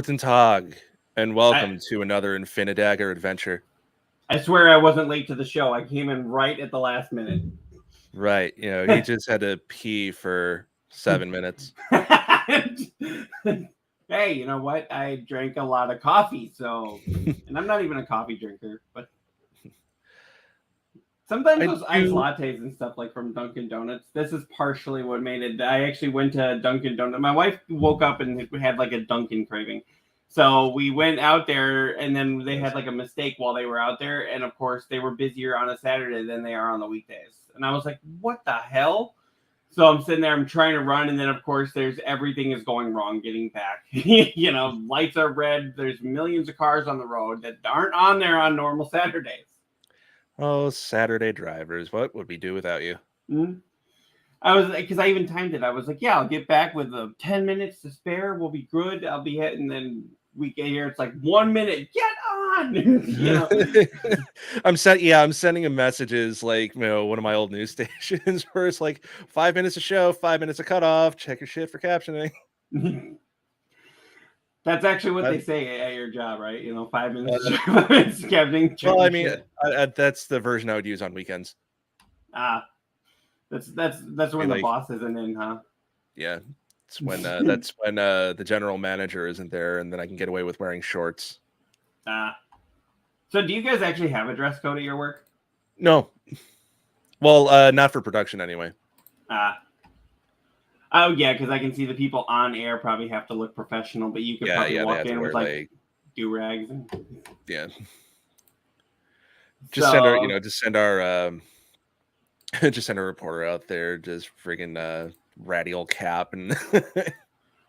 Guten Tag, and welcome I, to another Infinidagger adventure. I swear I wasn't late to the show. I came in right at the last minute. Right, he just had to pee for 7 minutes. Hey, you know what? I drank a lot of coffee, and I'm not even a coffee drinker, but sometimes I those iced do. lattes and stuff like from Dunkin' Donuts. This is partially what made it. I actually went to Dunkin' Donuts. My wife woke up and had like a Dunkin' craving. So we went out there, and then they had like a mistake while they were out there, and of course they were busier on a Saturday than they are on the weekdays. And I was like, "What the hell?" So I'm sitting there, I'm trying to run, and then of course there's everything is going wrong getting back. Lights are red. There's millions of cars on the road that aren't on there on normal Saturdays. Oh, Saturday drivers, what would we do without you? Mm-hmm. I was because I even timed it. I was like, "Yeah, I'll get back with 10 minutes to spare. We'll be good. I'll be hitting." Then we get here. It's like 1 minute. Get on. I'm sending him messages like one of my old news stations where it's like 5 minutes of show, 5 minutes of cutoff. Check your shit for captioning. That's actually what they say at your job, right? 5 minutes. 5 minutes captioning. Well, I mean, that's the version I would use on weekends. That's when the boss isn't in, huh? Yeah, it's when the general manager isn't there, and then I can get away with wearing shorts. So do you guys actually have a dress code at your work? No. Well, not for production anyway. Oh yeah, because I can see the people on air probably have to look professional, but you could probably walk in with like do rags and just send our just send a reporter out there, just friggin' ratty old cap and.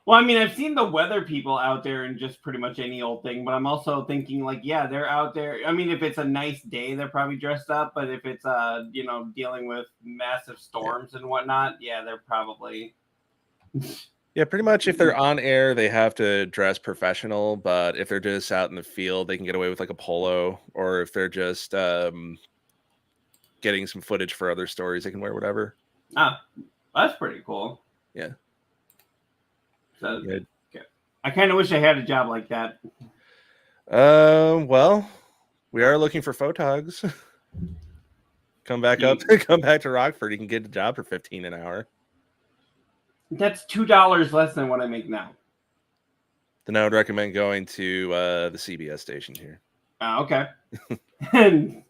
Well, I mean, I've seen the weather people out there in just pretty much any old thing, but I'm also thinking like, yeah, they're out there. I mean, if it's a nice day, they're probably dressed up, but if it's dealing with massive storms and whatnot, yeah, they're probably. Yeah, pretty much. If they're on air, they have to dress professional. But if they're just out in the field, they can get away with like a polo. Or if they're just getting some footage for other stories, they can wear whatever. That's pretty cool. Yeah. So, I kind of wish I had a job like that. Well, we are looking for photogs. Come back to Rockford. You can get a job for $15 an hour. That's $2 less than what I make now. Then I would recommend going to the CBS station here. Okay. And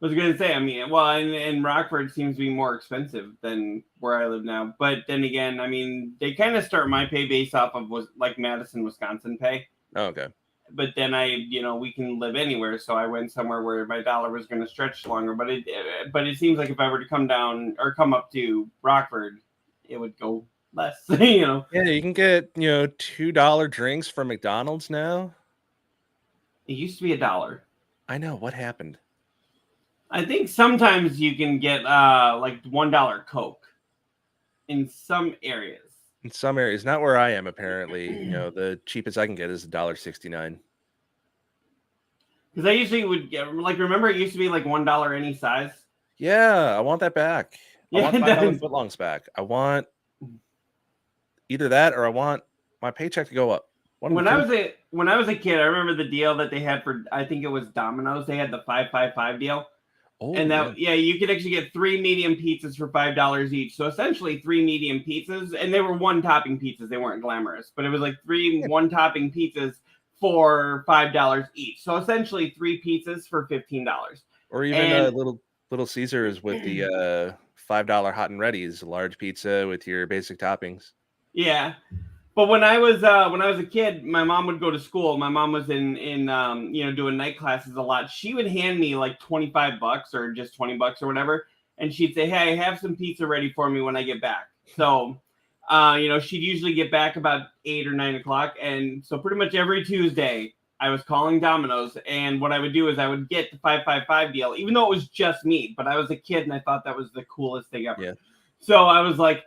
I was going to say, I mean, well, and Rockford seems to be more expensive than where I live now. But then again, I mean, they kind of start my pay based off of like Madison, Wisconsin pay. Oh, okay. But then we can live anywhere. So I went somewhere where my dollar was going to stretch longer. But it seems like if I were to come down or come up to Rockford, it would go less, Yeah, you can get, $2 drinks from McDonald's now. It used to be $1. I know. What happened? I think sometimes you can get like $1 Coke in some areas. In some areas, not where I am. Apparently, the cheapest I can get is $1.69. Because I usually would get remember it used to be like $1 any size. Yeah, I want that back. I want $5 footlongs back. I want either that or I want my paycheck to go up. When I was a kid, I remember the deal that they had for, I think it was Domino's. They had the 5-5-5 deal. Oh, and that, you could actually get 3 medium pizzas for $5 each. So essentially 3 medium pizzas, and they were one topping pizzas. They weren't glamorous, but it was like 3 one topping pizzas for $5 each. So essentially 3 pizzas for $15. Or even Little Caesars with the $5 hot and ready's, a large pizza with your basic toppings. Yeah. But when I was a kid, my mom would go to school. My mom was in doing night classes a lot. She would hand me like $25 or just $20 or whatever, and she'd say, "Hey, have some pizza ready for me when I get back." So, she'd usually get back about 8 or 9 o'clock, and so pretty much every Tuesday I was calling Domino's, and what I would do is I would get the 5-5-5 deal, even though it was just meat. But I was a kid and I thought that was the coolest thing ever. Yeah. So I was like,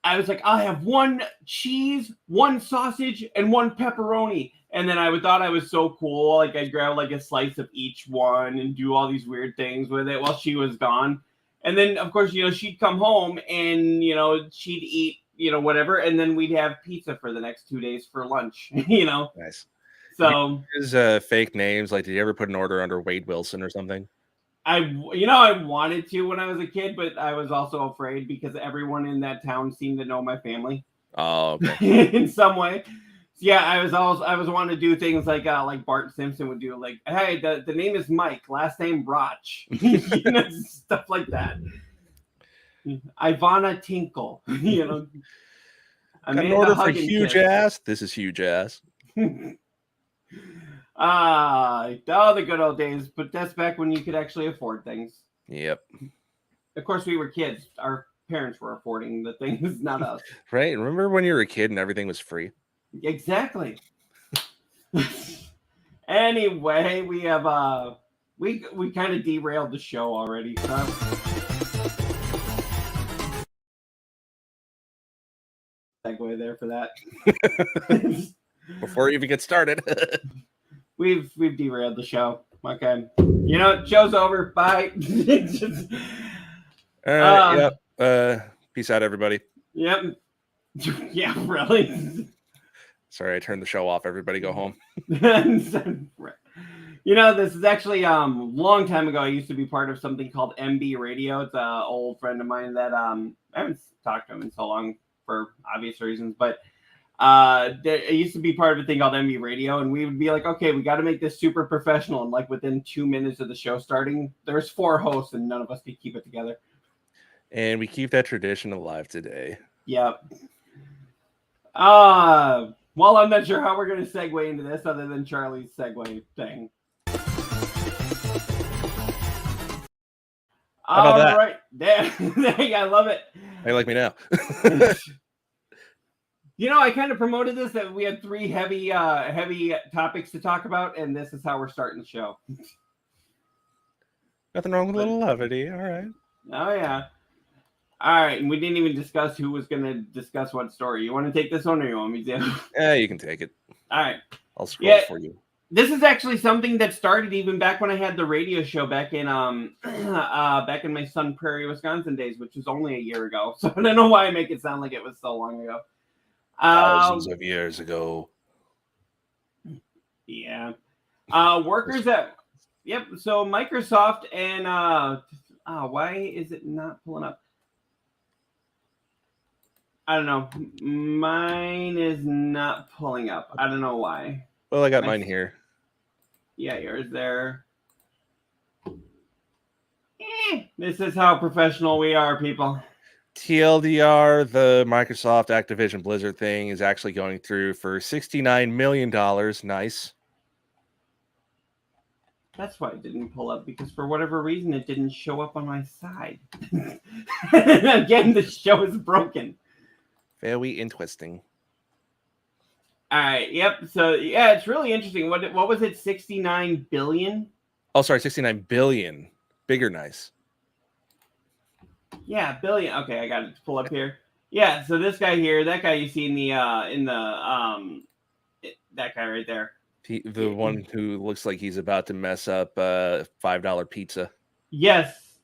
I'll have 1 cheese, 1 sausage, and 1 pepperoni. And then I thought I was so cool. Like I'd grab like a slice of each one and do all these weird things with it while she was gone. And then of course, she'd come home and, she'd eat whatever, and then we'd have pizza for the next 2 days for lunch. Nice. So Is fake names like? Did you ever put an order under Wade Wilson or something? I wanted to when I was a kid, but I was also afraid because everyone in that town seemed to know my family. Oh, okay. In some way. Yeah, I was wanting to do things like Bart Simpson would do, like, hey, the name is Mike, last name Roch, stuff like that. Ivana Tinkle, Got an order for huge ass. This is huge ass. The good old days, but that's back when you could actually afford things. Yep. Of course, we were kids. Our parents were affording the things, not us. Right. Remember when you were a kid and everything was free? Exactly. Anyway, we have we kind of derailed the show already. So. Segue there for that. Before you even get started. we've derailed the show. Okay. Show's over. Bye. Yep. Peace out, everybody. Yep. Yeah, really. Sorry, I turned the show off. Everybody go home. This is actually long time ago. I used to be part of something called MB Radio. It's an old friend of mine that I haven't talked to him in so long for obvious reasons, but I used to be part of a thing called MB Radio, and we would be like, okay, we got to make this super professional, and like within 2 minutes of the show starting, there's 4 hosts, and none of us could keep it together. And we keep that tradition alive today. Yep. Well, I'm not sure how we're going to segue into this other than Charlie's segue thing. How about that? Right. There, I love it. How you like me now? I kind of promoted this that we had 3 heavy topics to talk about, and this is how we're starting the show. Nothing wrong with a little levity. All right. Oh, yeah. All right, and we didn't even discuss who was going to discuss what story. You want to take this one, or you want me to? Yeah, you can take it. All right. I'll scroll for you. This is actually something that started even back when I had the radio show back in back in my Sun Prairie, Wisconsin days, which was only a year ago. So I don't know why I make it sound like it was so long ago. Thousands of years ago. Yeah. Workers at yep. So Microsoft and why is it not pulling up? I don't know. Mine is not pulling up. I don't know why. Well, I got mine here. Yeah, yours there. This is how professional we are, people. TLDR, the Microsoft Activision Blizzard thing is actually going through for $69 million. Nice. That's why it didn't pull up, because for whatever reason, it didn't show up on my side. Again, the show is broken. Very interesting. All right. Yep. So, yeah, it's really interesting. What was it? 69 billion? Oh, sorry. 69 billion. Bigger nice. Yeah, billion. Okay, I got it to pull up here. Yeah, so this guy here, that guy you see in the that guy right there. The one who looks like he's about to mess up $5 pizza. Yes.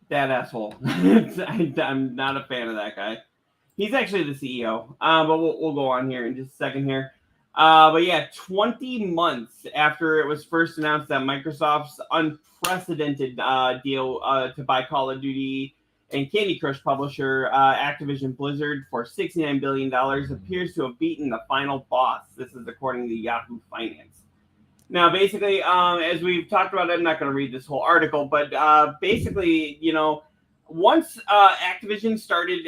That asshole. I'm not a fan of that guy. He's actually the CEO. But we'll go on here in just a second here. But yeah, 20 months after it was first announced that Microsoft's unprecedented deal to buy Call of Duty and Candy Crush publisher Activision Blizzard for $69 billion appears to have beaten the final boss. This is according to Yahoo Finance. Now, basically, as we've talked about, I'm not going to read this whole article, but basically, once Activision started,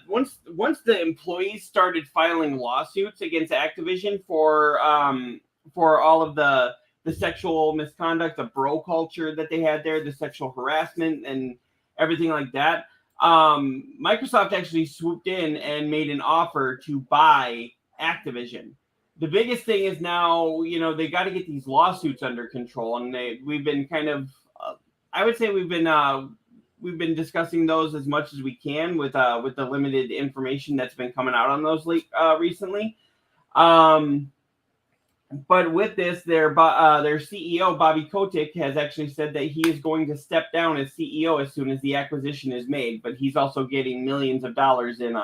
once the employees started filing lawsuits against Activision for all of the sexual misconduct, the bro culture that they had there, the sexual harassment, and everything like that, Microsoft actually swooped in and made an offer to buy Activision. The biggest thing is now, they got to get these lawsuits under control, and we've been kind of, I would say we've been discussing those as much as we can with the limited information that's been coming out on those recently. But with this, their CEO, Bobby Kotick, has actually said that he is going to step down as CEO as soon as the acquisition is made. But he's also getting millions of dollars in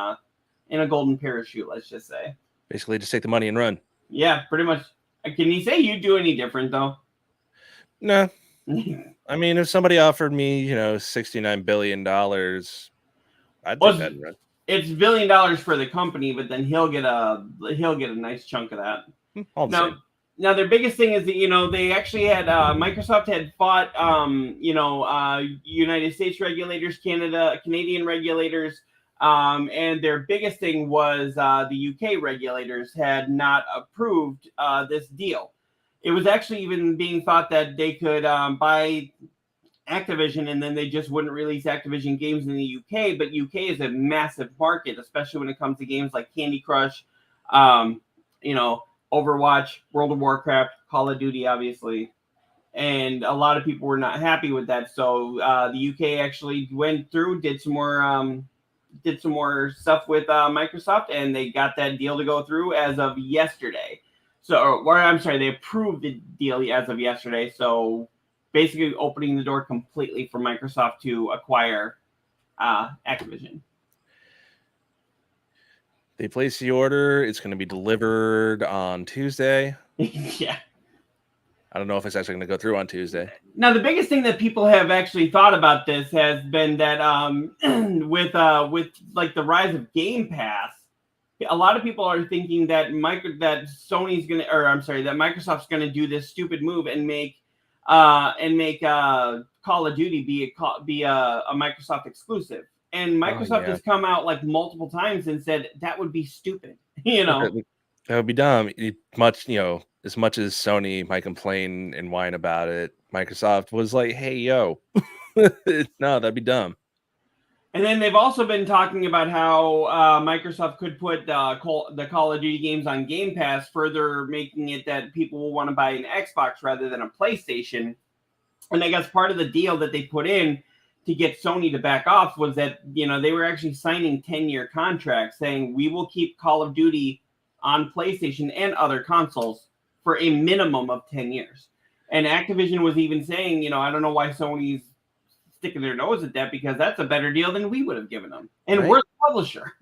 in a golden parachute, let's just say. Basically, just take the money and run. Yeah, pretty much. Can you say you do any different though? No. I mean, if somebody offered me, $69 billion, I'd take that and run. It's $1 billion for the company, but then he'll get a nice chunk of that. All the same. Now their biggest thing is that they actually had Microsoft had fought United States regulators, Canadian regulators, and their biggest thing was the UK regulators had not approved this deal. It was actually even being thought that they could buy Activision and then they just wouldn't release Activision games in the UK. But UK is a massive market, especially when it comes to games like Candy Crush, Overwatch, World of Warcraft, Call of Duty, obviously. And a lot of people were not happy with that. So the UK actually went through, did some more stuff with Microsoft, and they got that deal to go through as of yesterday. They approved the deal as of yesterday. So basically opening the door completely for Microsoft to acquire Activision. They place the order. It's going to be delivered on Tuesday. Yeah. I don't know if it's actually going to go through on Tuesday. Now, the biggest thing that people have actually thought about this has been that with like the rise of Game Pass, a lot of people are thinking that Microsoft's going to do this stupid move and make Call of Duty be a Microsoft exclusive. And Microsoft has come out like multiple times and said that would be stupid. That would be dumb. As much as Sony might complain and whine about it, Microsoft was like, "Hey, yo, no, that'd be dumb." And then they've also been talking about how Microsoft could put the Call of Duty games on Game Pass, further making it that people will want to buy an Xbox rather than a PlayStation. And I guess part of the deal that they put in to get Sony to back off was that, they were actually signing 10-year contracts saying we will keep Call of Duty on PlayStation and other consoles for a minimum of 10 years. And Activision was even saying, I don't know why Sony's sticking their nose at that, because that's a better deal than we would have given them. And we're the publisher.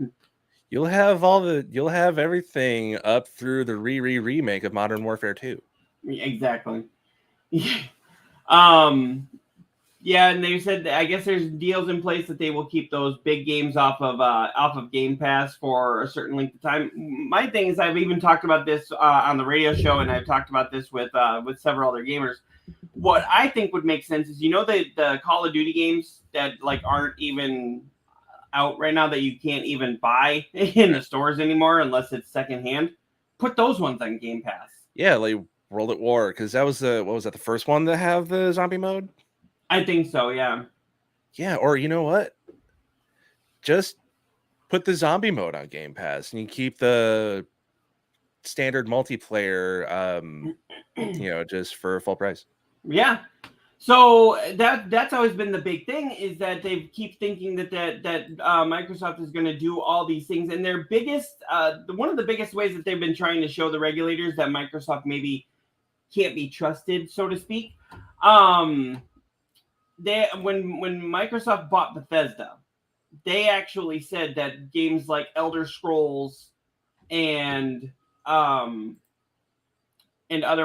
You'll have everything up through the remake of Modern Warfare 2. Exactly. Yeah, and they said I guess there's deals in place that they will keep those big games off of Game Pass for a certain length of time. My thing is, I've even talked about this on the radio show, and I've talked about this with several other gamers. What I think would make sense is, the Call of Duty games that aren't even out right now, that you can't even buy in the stores anymore unless it's secondhand. Put those ones on Game Pass. Yeah, like World at War, because that was the first one to have the zombie mode. I think so, yeah. Yeah, or you know what? Just put the zombie mode on Game Pass, and you keep the standard multiplayer, just for full price. Yeah. So that's always been the big thing, is that they keep thinking that Microsoft is going to do all these things, and their biggest, one of the biggest ways that they've been trying to show the regulators that Microsoft maybe can't be trusted, so to speak. When Microsoft bought Bethesda, they actually said that games like Elder Scrolls and other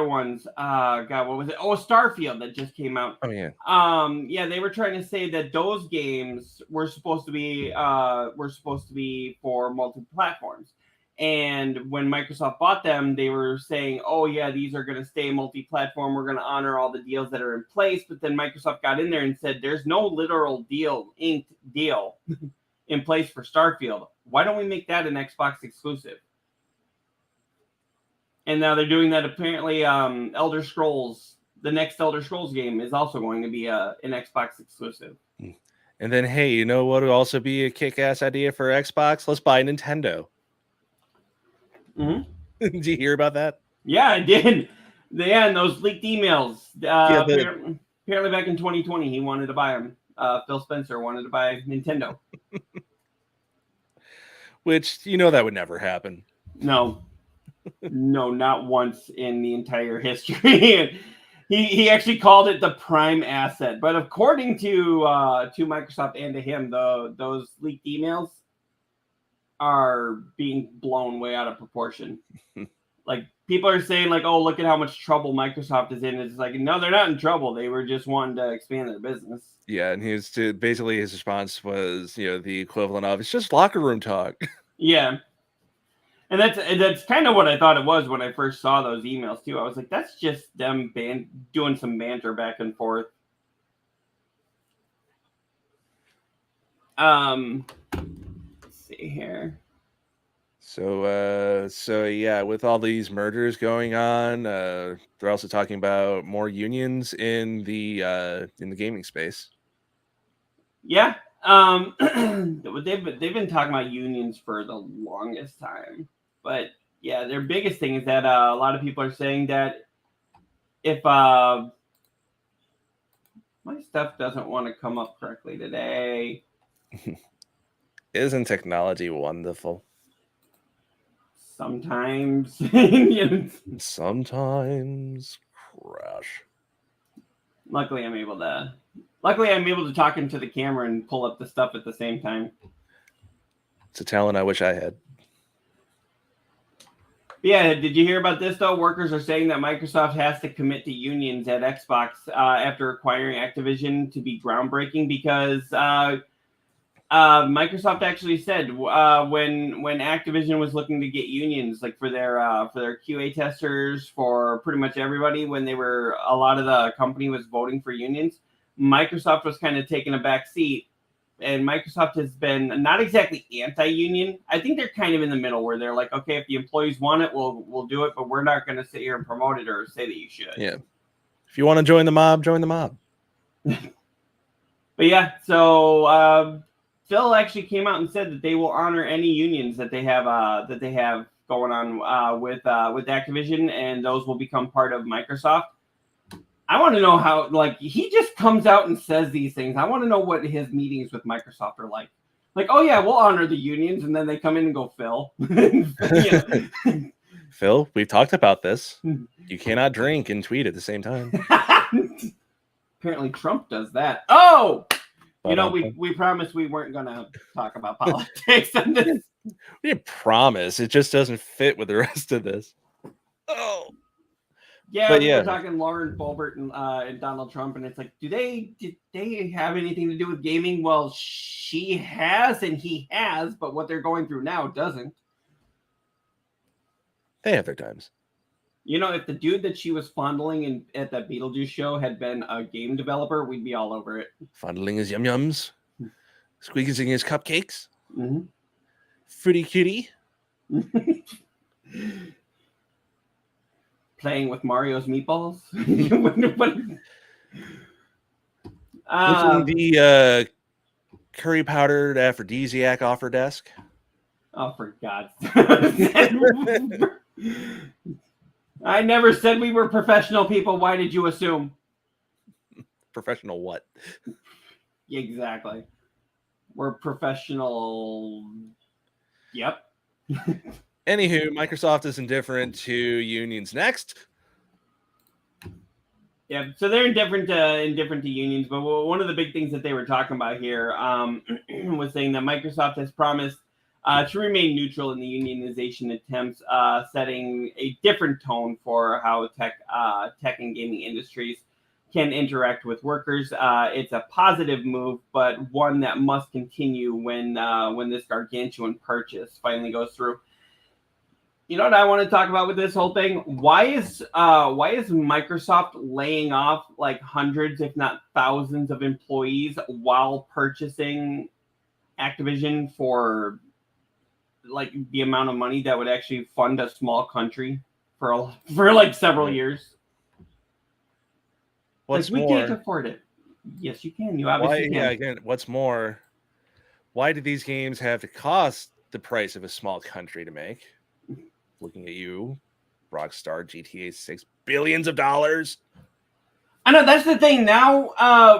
ones, what was it? Oh, Starfield that just came out. Oh yeah. They were trying to say that those games were supposed to be for multi-platforms. And when Microsoft bought them, they were saying, "Oh yeah, these are going to stay multi-platform. We're going to honor all the deals that are in place." But then Microsoft got in there and said, "There's no literal inked deal in place for Starfield. Why don't we make that an Xbox exclusive?" And now they're doing that. Apparently, Elder Scrolls, the next Elder Scrolls game, is also going to be an Xbox exclusive. And then, hey, you know what would also be a kick-ass idea for Xbox? Let's buy Nintendo. Mm-hmm. Did you hear about that? Yeah, I did. And those leaked emails. Apparently back in 2020, he wanted to buy them. Phil Spencer wanted to buy Nintendo. Which, that would never happen. No, not once in the entire history. He actually called it the prime asset. But according to Microsoft and to him, those leaked emails are being blown way out of proportion. Like people are saying, like, "Oh, look at how much trouble Microsoft is in." It's like, no, they're not in trouble. They were just wanting to expand their business. Yeah, and basically his response was, the equivalent of, "It's just locker room talk." Yeah. And that's kind of what I thought it was when I first saw those emails too. I was like, that's just them doing some banter back and forth. Let's see here. So yeah, with all these mergers going on, they're also talking about more unions in the gaming space. Yeah. They've been talking about unions for the longest time, but yeah, their biggest thing is that a lot of people are saying that if my stuff doesn't want to come up correctly today. Isn't technology wonderful? Sometimes. Sometimes crash. Luckily, I'm able to talk into the camera and pull up the stuff at the same time. It's a talent I wish I had. Yeah, did you hear about this though? Workers are saying that Microsoft has to commit to unions at Xbox after acquiring Activision to be groundbreaking because Microsoft actually said when Activision was looking to get unions, like for their QA testers, for pretty much everybody, when a lot of the company was voting for unions, Microsoft was kind of taking a back seat. And Microsoft has been not exactly anti-union. I think they're kind of in the middle where they're like, okay, if the employees want it, we'll do it, but we're not going to sit here and promote it or say that you should. Yeah. If you want to join the mob, join the mob. But yeah, so Phil actually came out and said that they will honor any unions that they have going on with Activision, and those will become part of Microsoft. I want to know how, like, he just comes out and says these things. I want to know what his meetings with Microsoft are like. Like, oh yeah, we'll honor the unions, and then they come in and go, Phil. Phil, we've talked about this. You cannot drink and tweet at the same time. Apparently Trump does that. Oh! We promised we weren't going to talk about politics on this. We didn't promise. It just doesn't fit with the rest of this. Oh. Yeah, we were talking Lauren Boebert and Donald Trump, and it's like, did they have anything to do with gaming? Well, she has and he has, but what they're going through now doesn't. They have their times. If the dude that she was fondling at that Beetlejuice show had been a game developer, we'd be all over it. Fondling his yum-yums. Squeezing his cupcakes. Mm-hmm. Fruity kitty. Playing with Mario's meatballs. The curry powdered aphrodisiac off her desk. Oh, for God's sake. I never said we were professional people. Why did you assume? Professional what? Exactly. We're professional. Yep. Anywho, Microsoft is indifferent to unions. Next. Yeah, so they're indifferent to unions, but one of the big things that they were talking about here was saying that Microsoft has promised to remain neutral in the unionization attempts, setting a different tone for how tech and gaming industries can interact with workers. It's a positive move, but one that must continue when this gargantuan purchase finally goes through. You know what I want to talk about with this whole thing? Why is Microsoft laying off like hundreds, if not thousands, of employees while purchasing Activision for like the amount of money that would actually fund a small country for like several years? What's like, we more, can't afford it. Yes, you can. You obviously can. Yeah, again, what's more, why do these games have to cost the price of a small country to make? Looking at you, Rockstar, GTA 6, billions of dollars. I know, that's the thing. Now,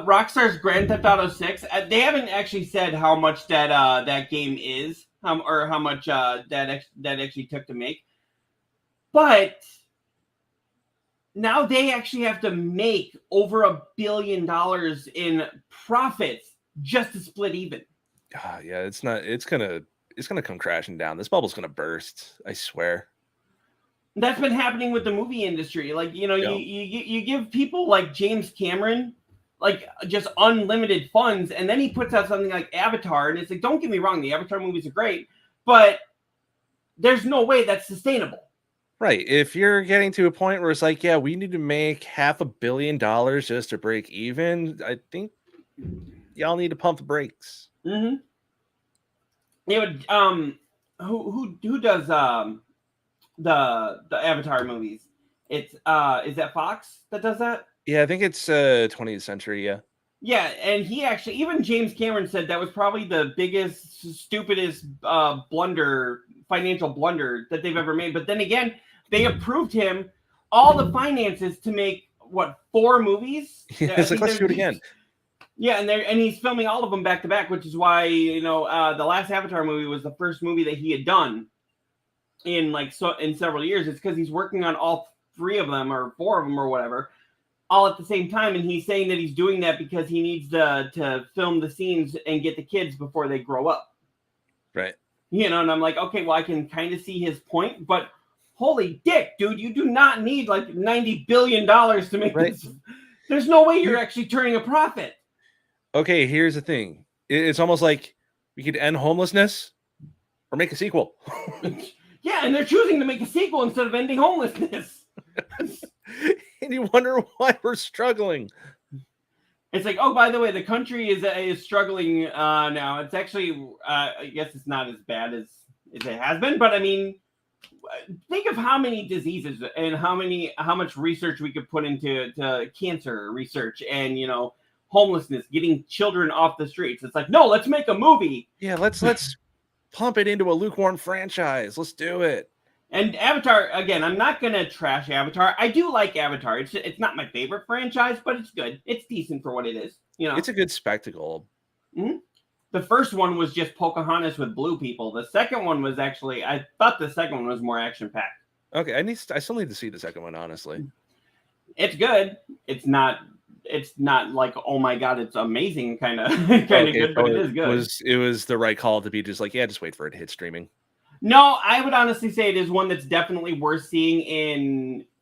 Rockstar's Grand Theft Auto 6, they haven't actually said how much that game is, or how much that actually took to make. But now they actually have to make over $1 billion in profits just to split even. Yeah, it's it's gonna come crashing down. This bubble's gonna burst. I swear. That's been happening with the movie industry. Like, you know, Yeah. you give people like James Cameron like just unlimited funds, and then he puts out something like Avatar, and it's like, don't get me wrong, the Avatar movies are great, but there's no way that's sustainable. Right. If you're getting to a point where it's like, yeah, we need to make $500 million just to break even, I think y'all need to pump the brakes. Mm-hmm. It would who does the Avatar movies? It's is that Fox that does that? Yeah, I think it's 20th century. Yeah. Yeah, and he actually, even James Cameron said that was probably the biggest, stupidest financial blunder that they've ever made. But then again, they approved him all the finances to make what 4 movies? It's like, let's do it again. Yeah, and he's filming all of them back to back, which is why, you know, the last Avatar movie was the first movie that he had done in several years. It's because he's working on all 3 of them or 4 of them or whatever, all at the same time, and he's saying that he's doing that because he needs to film the scenes and get the kids before they grow up. Right. You know, and I'm like, okay, well, I can kind of see his point, but holy dick, dude, you do not need like $90 billion to make this. There's no way you're actually turning a profit. Okay, here's the thing. It's almost like we could end homelessness or make a sequel. Yeah, and they're choosing to make a sequel instead of ending homelessness. And you wonder why we're struggling. It's like, oh, by the way, the country is struggling now. It's actually, I guess it's not as bad as it has been, but I mean, think of how many diseases and how much research we could put into cancer research and, you know, homelessness, getting children off the streets. It's like, no, let's make a movie. Yeah, let's pump it into a lukewarm franchise. Let's do it. And Avatar, again, I'm not going to trash Avatar. I do like Avatar. It's not my favorite franchise, but it's good. It's decent for what it is. You know, it's a good spectacle. Mm-hmm. The first one was just Pocahontas with blue people. The second one was actually, I thought the second one was more action-packed. Okay, I still need to see the second one, honestly. It's good. It's not like, oh my god, it's amazing kind of good, but it is good. It was the right call to be just like, yeah, just wait for it to hit streaming. No, I would honestly say it is one that's definitely worth seeing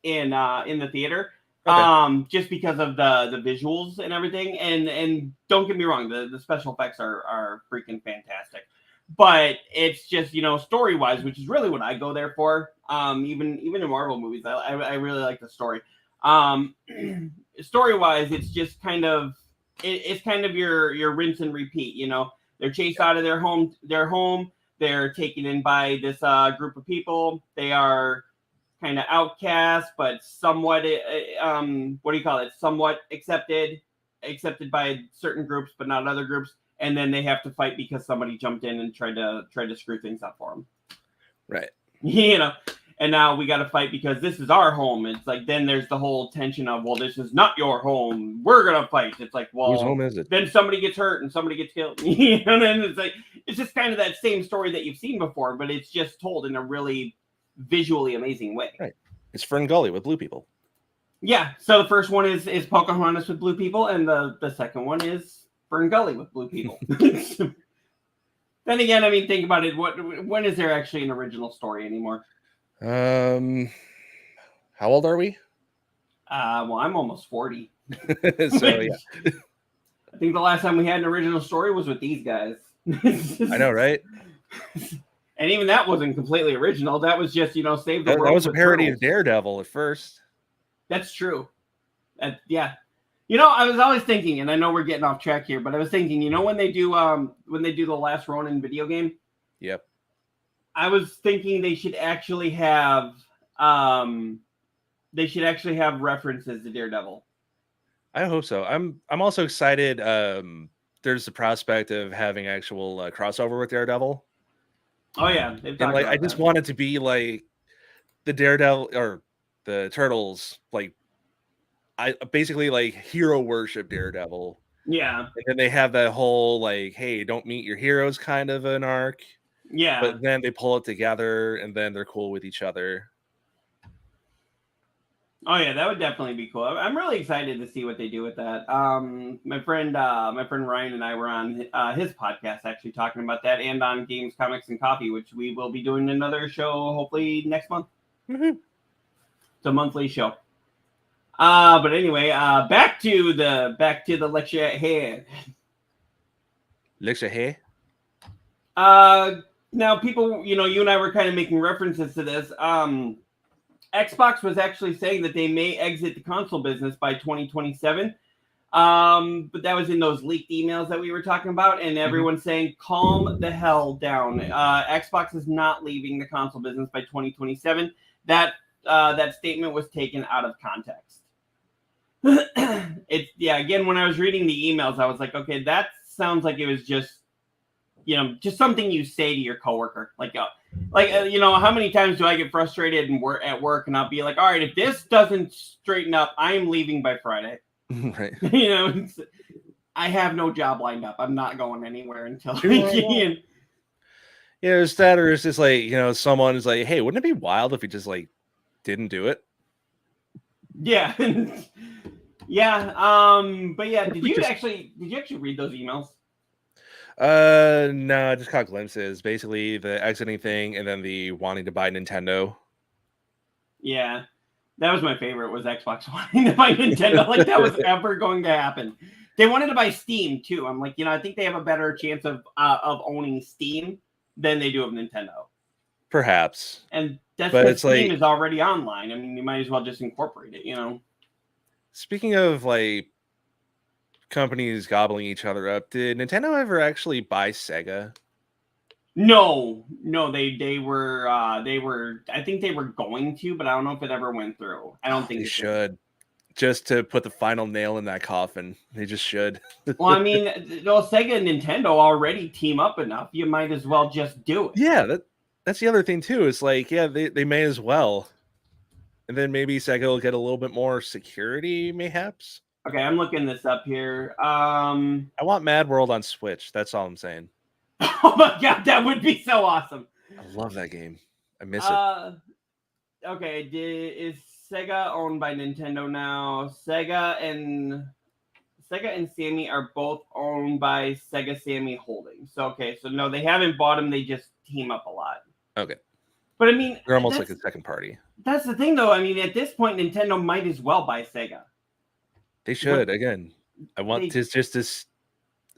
in the theater. Okay. Just because of the visuals and everything. And don't get me wrong, the special effects are freaking fantastic. But it's just, you know, story-wise, which is really what I go there for. Even in Marvel movies, I really like the story. Story-wise, it's just kind of it's kind of your rinse and repeat. You know, they're chased out of their home. They're taken in by this group of people. They are kind of outcast, but somewhat somewhat accepted by certain groups, but not other groups. And then they have to fight because somebody jumped in and tried to screw things up for them. Right. You know. And now we got to fight because this is our home. It's like, then there's the whole tension of, well, this is not your home. We're going to fight. It's like, well, whose home is it? Then somebody gets hurt and somebody gets killed. And then it's like, it's just kind of that same story that you've seen before, but it's just told in a really visually amazing way. Right. It's Fern Gully with blue people. Yeah. So the first one is Pocahontas with blue people. And the second one is Fern Gully with blue people. Then again, I mean, think about it. When is there actually an original story anymore? How old are we? Well, I'm almost 40. So yeah. I think the last time we had an original story was with these guys. I know, right? And even that wasn't completely original. That was just, you know, save the world. That was a parody of Daredevil at first. That's true. Yeah. You know, I was always thinking, and I know we're getting off track here, but I was thinking, you know, when they do the Last Ronin video game. Yep. I was thinking they should actually have references to Daredevil. I hope so. I'm also excited. There's the prospect of having actual crossover with Daredevil. Oh yeah, I just want it to be like the Daredevil or the Turtles, like I basically like hero worship Daredevil. Yeah, and then they have that whole like, hey, don't meet your heroes kind of an arc. Yeah. But then they pull it together and then they're cool with each other. Oh yeah, that would definitely be cool. I'm really excited to see what they do with that. My friend Ryan and I were on his podcast actually talking about that, and on Games, Comics, and Coffee, which we will be doing another show hopefully next month. Mm-hmm. It's a monthly show. But anyway, back to the lecture at hand. Lecture here. Now people, you and I were kind of making references to this. Xbox was actually saying that they may exit the console business by 2027. But that was in those leaked emails that we were talking about, and everyone's saying, calm the hell down. Xbox is not leaving the console business by 2027. That statement was taken out of context. Again, when I was reading the emails, I was like, okay, that sounds like it was just something you say to your coworker. How many times do I get frustrated and at work and I'll be like, all right, if this doesn't straighten up, I am leaving by Friday. Right. I have no job lined up. I'm not going anywhere until. Yeah, it's that, or it's just like, someone is like, hey, wouldn't it be wild if he just didn't do it? Yeah. Yeah. But yeah, did you actually read those emails? No, I just caught glimpses. Basically, the exiting thing, and then the wanting to buy Nintendo. Yeah, that was my favorite. Was Xbox wanting to buy Nintendo? Like that was ever going to happen. They wanted to buy Steam too. I'm like, I think they have a better chance of owning Steam than they do of Nintendo. Perhaps. And that's because Steam is already online. I mean, you might as well just incorporate it. Speaking of companies gobbling each other up, did Nintendo ever actually buy Sega? No, they were I think they were going to, but I don't know if it ever went through. I don't think they should. Just to put the final nail in that coffin. They just should. Well, I mean, Sega and Nintendo already team up enough. You might as well just do it. Yeah, that's the other thing too. It's they may as well. And then maybe Sega will get a little bit more security, mayhaps. Okay, I'm looking this up here. I want Mad World on Switch. That's all I'm saying. Oh my god, that would be so awesome. I love that game. I miss it. Okay, is Sega owned by Nintendo now? Sega and Sammy are both owned by Sega Sammy Holdings. So no, they haven't bought them. They just team up a lot. Okay. But I mean, they're almost like a second party. That's the thing, though. I mean, at this point, Nintendo might as well buy Sega. They should. Again, I want just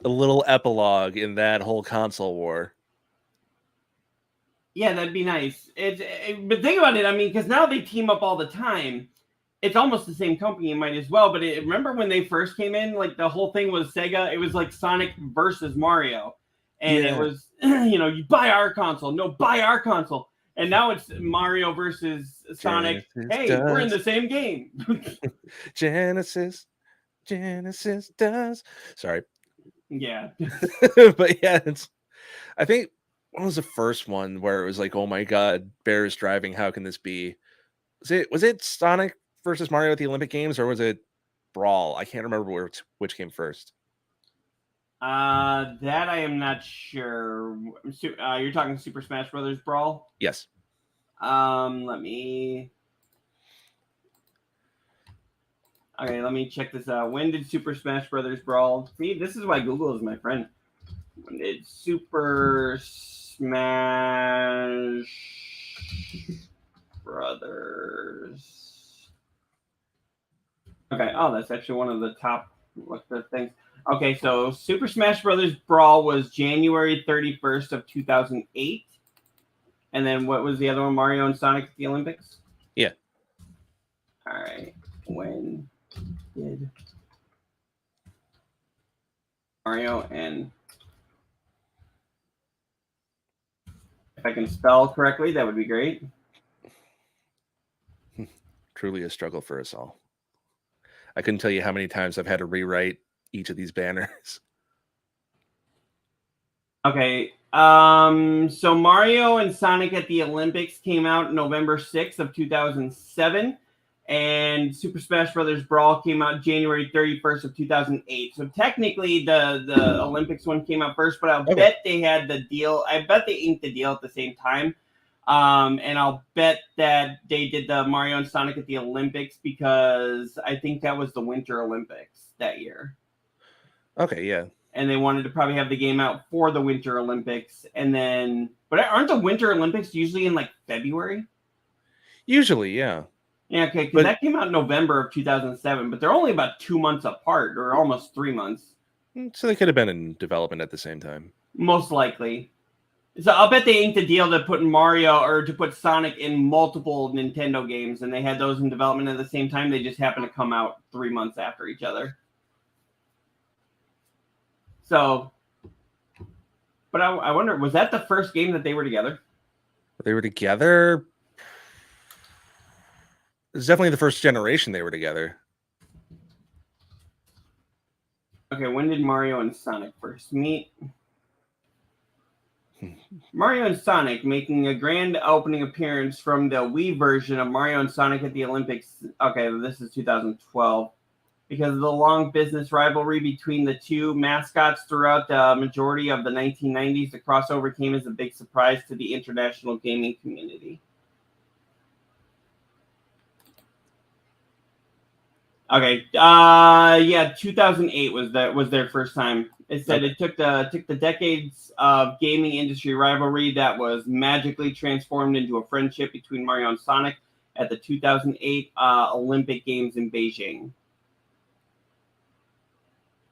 a little epilogue in that whole console war. Yeah, that'd be nice. But think about it. I mean, because now they team up all the time. It's almost the same company. You might as well. But remember when they first came in? Like the whole thing was Sega. It was like Sonic versus Mario, and it was you buy our console. No, buy our console. And now it's Mario versus Sonic. We're in the same game. Genesis does. Sorry. Yeah. But yeah, I think what was the first one where it was like, oh my god, Bears driving, how can this be? Was it Sonic versus Mario at the Olympic Games, or was it Brawl? I can't remember which came first. That I am not sure. You're talking Super Smash Brothers Brawl? Yes. Let me check this out. When did Super Smash Brothers Brawl? See, this is why Google is my friend. When did Super Smash Brothers? Okay. Oh, that's actually one of the top things. Okay, so Super Smash Brothers Brawl was January 31st of 2008. And then what was the other one? Mario and Sonic at the Olympics? Yeah. All right. When did Mario and... If I can spell correctly, that would be great. Truly a struggle for us all. I couldn't tell you how many times I've had to rewrite each of these banners. Okay. So Mario and Sonic at the Olympics came out November 6th of 2007. And Super Smash Brothers Brawl came out January 31st of 2008. So technically the Olympics one came out first, but I'll bet they had the deal. I bet they inked the deal at the same time. And I'll bet that they did the Mario and Sonic at the Olympics because I think that was the Winter Olympics that year. Okay, yeah. And they wanted to probably have the game out for the Winter Olympics. And then, but aren't the Winter Olympics usually in like February? Usually, yeah. Yeah, okay, because that came out in November of 2007, but they're only about 2 months apart, or almost 3 months. So they could have been in development at the same time. Most likely. So I'll bet they inked a deal to put Mario or to put Sonic in multiple Nintendo games, and they had those in development at the same time. They just happened to come out 3 months after each other. So, but I wonder, was that the first game that they were together? They were together. It's definitely the first generation they were together. Okay, when did Mario and Sonic first meet? Mario and Sonic making a grand opening appearance from the Wii version of Mario and Sonic at the Olympics. Okay, this is 2012. Because of the long business rivalry between the two mascots throughout the majority of the 1990s, the crossover came as a big surprise to the international gaming community. Okay, yeah, 2008 was their first time. It said it took the decades of gaming industry rivalry that was magically transformed into a friendship between Mario and Sonic at the 2008 Olympic Games in Beijing.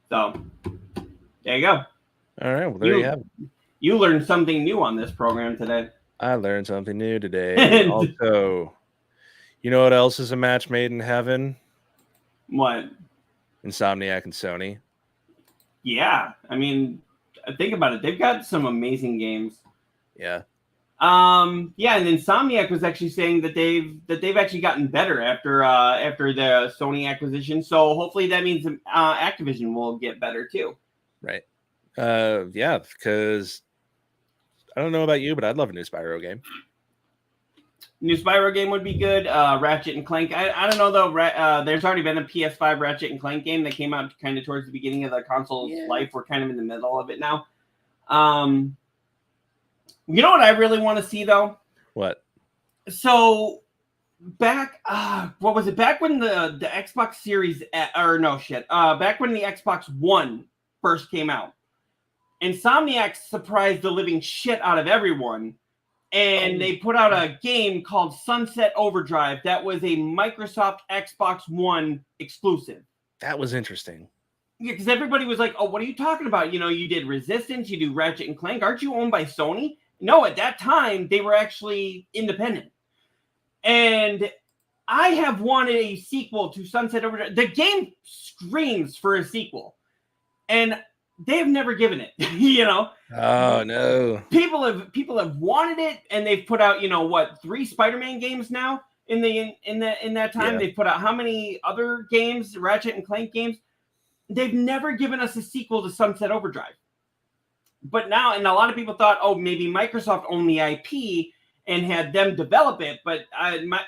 So, there you go. All right, well, there you have it. You learned something new on this program today. I learned something new today. Also, you know what else is a match made in heaven? What? Insomniac and Sony. Yeah, I mean, think about it. They've got some amazing games. Yeah. Yeah, and Insomniac was actually saying that they've actually gotten better after the Sony acquisition. So hopefully that means Activision will get better too. Right. Yeah, because I don't know about you, but I'd love a new Spyro game. New Spyro game would be good. Ratchet and Clank. I don't know though. There's already been a PS5 Ratchet and Clank game that came out kind of towards the beginning of the console's life. We're kind of in the middle of it now. You know what I really want to see though? What? So back, what was it? Back when the Xbox Series, back when the Xbox One first came out, Insomniac surprised the living shit out of everyone. And they put out a game called Sunset Overdrive that was a Microsoft Xbox One exclusive. That was interesting. Yeah, because everybody was like, oh, what are you talking about? You know, you did Resistance, you do Ratchet and Clank. Aren't you owned by Sony? No, at that time, they were actually independent. And I have wanted a sequel to Sunset Overdrive. The game screams for a sequel. And they have never given it, you know. Oh no! People have wanted it, and they've put out 3 Spider-Man games now in that time. Yeah. They've put out how many other games, Ratchet and Clank games? They've never given us a sequel to Sunset Overdrive. But now, and a lot of people thought, oh, maybe Microsoft owned the IP and had them develop it, but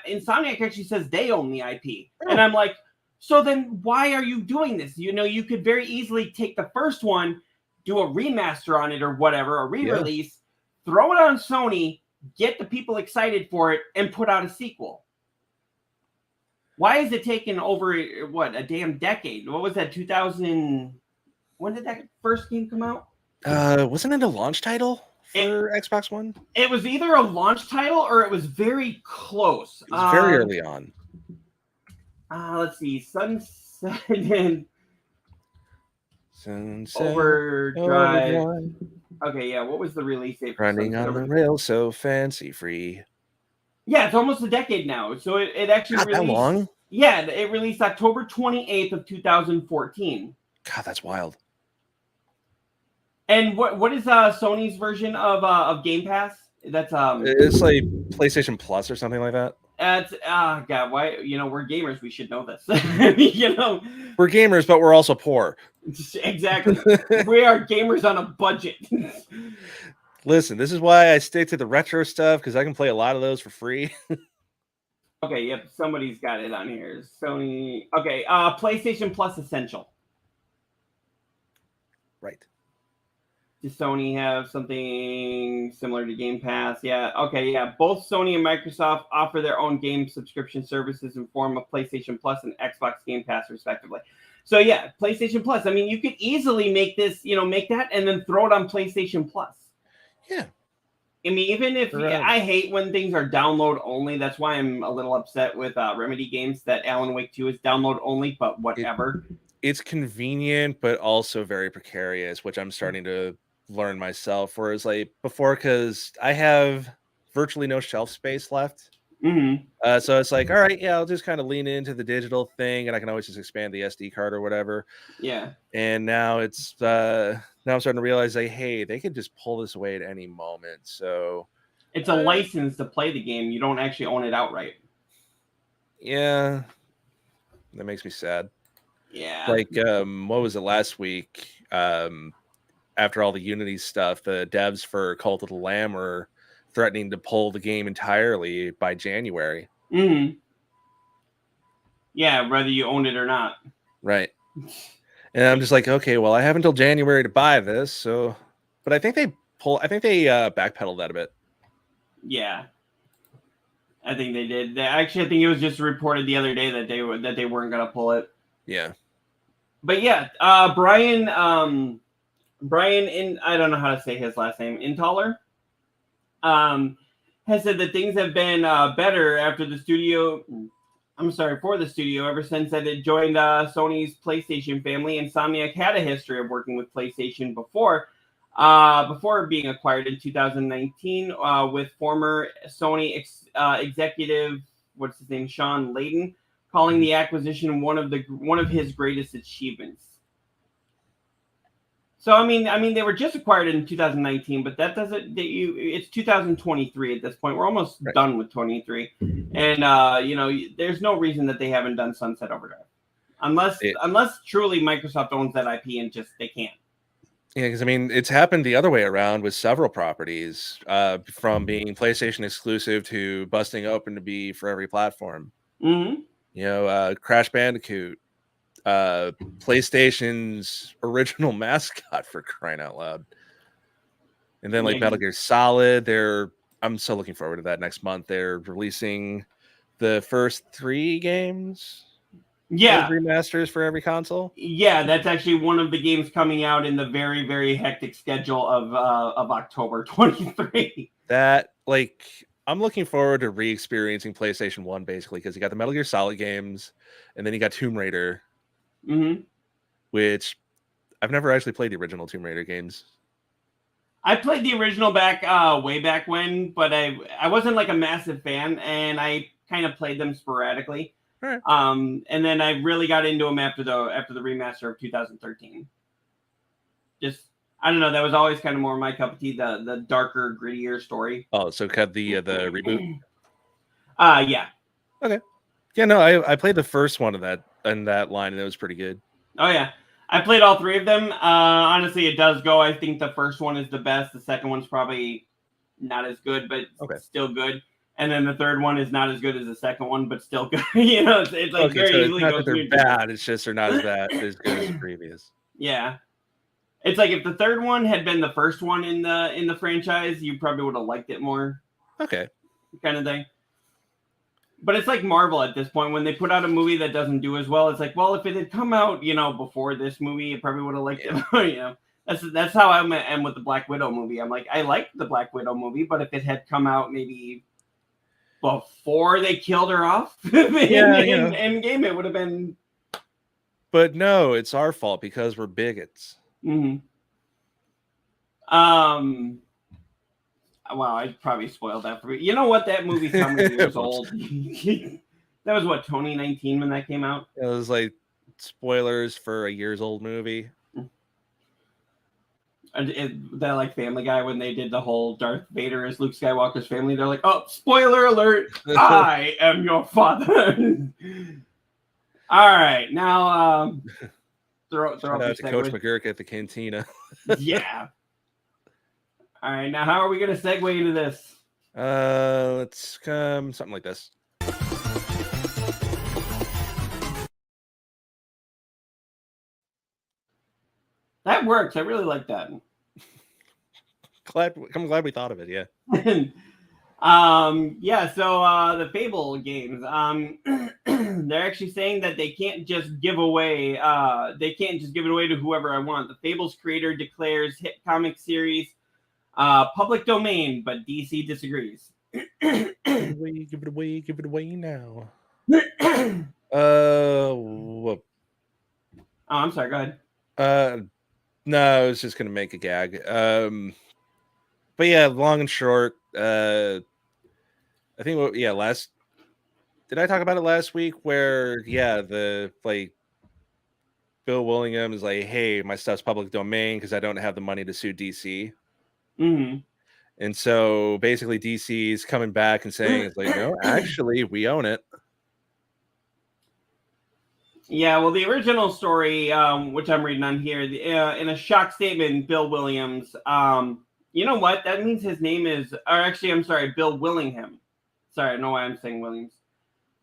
Insomniac actually says they own the IP, and I'm like, so then why are you doing this? You know, you could very easily take the first one, do a remaster on it or whatever, a re-release, throw it on Sony, get the people excited for it, and put out a sequel. Why is it taking over, a damn decade? What was that, 2000? When did that first game come out? Wasn't it a launch title for Xbox One? It was either a launch title or it was very close. It was very early on. Let's see, Sunset Overdrive. Okay, yeah. What was the release date? Running on the rails, so fancy free. Yeah, it's almost a decade now. So it actually released. That long? Yeah, it released October 28th of 2014. God, that's wild. And what is Sony's version of Game Pass? That's it's like PlayStation Plus or something like that. It's God, why? We're gamers. We should know this. We're gamers, but we're also poor. Exactly. We are gamers on a budget. Listen, this is why I stick to the retro stuff because I can play a lot of those for free. Okay, yep. Somebody's got it on here. Sony. Okay, PlayStation Plus Essential. Right. Does Sony have something similar to Game Pass? Yeah. Okay. Yeah. Both Sony and Microsoft offer their own game subscription services in form of PlayStation Plus and Xbox Game Pass, respectively. So yeah, PlayStation Plus. I mean, you could easily make this, make that and then throw it on PlayStation Plus. Yeah. I mean, even if I hate when things are download only, that's why I'm a little upset with Remedy Games that Alan Wake 2 is download only, but whatever. It's convenient, but also very precarious, which I'm starting to learn myself. Whereas like before, because I have virtually no shelf space left. Mm-hmm. So it's like, all right, yeah, I'll just kind of lean into the digital thing, and I can always just expand the SD card or whatever. Yeah. And now it's now I'm starting to realize, like, hey, they could just pull this away at any moment. So it's a license to play the game. You don't actually own it outright. Yeah, that makes me sad. Yeah. Like, what was it last week? After all the Unity stuff, the devs for Cult of the Lamb were threatening to pull the game entirely by January. Mm-hmm. Yeah, whether you own it or not. Right. And I'm just like, okay, well, I have until January to buy this. So, but I think they backpedaled that a bit. Yeah. I think they did. I think it was just reported the other day that they weren't going to pull it. Yeah. But yeah, Brian, I don't know how to say his last name, Intaller, has said that things have been better after the studio. For the studio ever since that it joined Sony's PlayStation family. Insomniac had a history of working with PlayStation before being acquired in 2019 with former Sony executive, what's his name, Sean Layden, calling the acquisition one of his greatest achievements. So I mean, they were just acquired in 2019, but that doesn't. It's 2023 at this point. We're almost done with 23, and there's no reason that they haven't done Sunset Overdrive, unless truly Microsoft owns that IP and just they can't. Yeah, because I mean, it's happened the other way around with several properties, from being PlayStation exclusive to busting open to be for every platform. Mm-hmm. Crash Bandicoot. PlayStation's original mascot, for crying out loud. And then like Metal Gear Solid, I'm so looking forward to that next month. They're releasing the first 3 games. Yeah. Remasters for every console. Yeah, that's actually one of the games coming out in the very, very hectic schedule of October 23. That, like, I'm looking forward to re-experiencing PlayStation 1 basically, because you got the Metal Gear Solid games, and then you got Tomb Raider. Mm-hmm. Which I've never actually played the original Tomb Raider games. I played the original way back when, but I wasn't like a massive fan, and I kind of played them sporadically. Right. And then I really got into them after the remaster of 2013. Just I don't know, that was always kind of more my cup of tea, the darker, grittier story. Oh, so cut the reboot. Yeah. Okay. Yeah, no, I played the first one of that line, and it was pretty good. Oh yeah, I played all 3 of them. Honestly, it does go. I think the first one is the best. The second one's probably not as good, but still good. And then the third one is not as good as the second one, but still good. It's like very so easily it's not goes. That they're bad. It's just they're not as good as the previous. Yeah, it's like if the third one had been the first one in the franchise, you probably would have liked it more. Okay. Kind of thing. But it's like Marvel at this point. When they put out a movie that doesn't do as well, it's like, well, if it had come out, before this movie, you probably would have liked it. That's how I am with the Black Widow movie. I'm like, I liked the Black Widow movie, but if it had come out maybe before they killed her off in Endgame, it would have been. But no, it's our fault because we're bigots. Mm-hmm. Wow, I probably spoiled that for you. You know what? That movie's how many years old? That was 2019 when that came out? It was like spoilers for a years old movie. That like Family Guy when they did the whole Darth Vader as Luke Skywalker's family. They're like, oh, spoiler alert! I am your father. All right, now throw Shout out to Coach McGurk at the cantina. Yeah. All right, now how are we going to segue into this? Let's come something like this. That works. I really like that. glad we thought of it. Yeah. So the Fable games, they're actually saying that they can't just give away to whoever I want. The Fables creator declares hit comic series public domain, but DC disagrees. Give it away now. Oh, I'm sorry, go ahead. No, I was just gonna make a gag. But yeah, long and short, I think did I talk about it last week where the Bill Willingham is like, hey, my stuff's public domain because I don't have the money to sue DC. Mm-hmm. And so basically DC is coming back and saying it's like, no, actually we own it. Yeah, well, the original story, which I'm reading on here, in a shock statement, Bill Williams, you know what? That means his name is, or actually, I'm sorry, Bill Willingham. Sorry, I don't know why I'm saying Williams.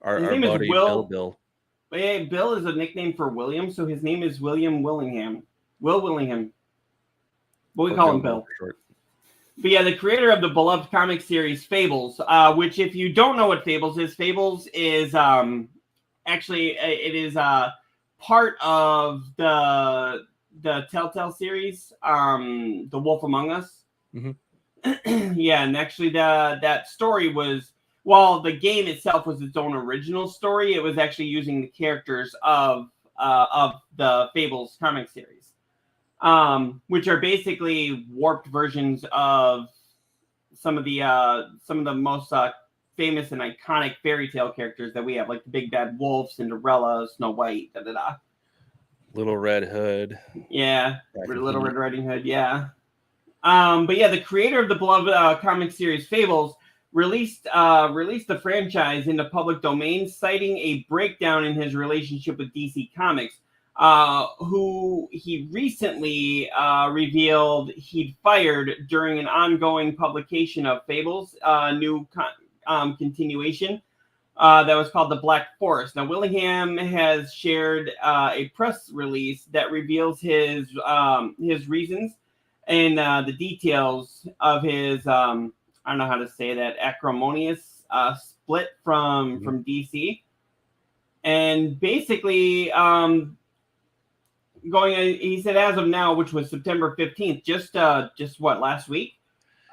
His name is Will. Bill. Yeah, Bill is a nickname for William, so his name is William Willingham. Will Willingham. But we call him Bill. But yeah, the creator of the beloved comic series Fables, which if you don't know what Fables is actually it is part of the Telltale series, The Wolf Among Us. Mm-hmm. Yeah, and actually that story was, while the game itself was its own original story, it was actually using the characters of the Fables comic series, which are basically warped versions of some of the most famous and iconic fairy tale characters that we have, like the Big Bad Wolf, Cinderella, Snow White, Little Red Hood. Yeah, Little Red Riding Hood. Yeah. But yeah, the creator of the beloved comic series Fables released the franchise into public domain, citing a breakdown in his relationship with DC Comics, who he recently revealed he'd fired during an ongoing publication of Fables, new continuation that was called The Black Forest. Now, Willingham has shared a press release that reveals his reasons and the details of his I don't know how to say that, acrimonious split from DC, and basically he said as of now, which was September 15th, just what, last week?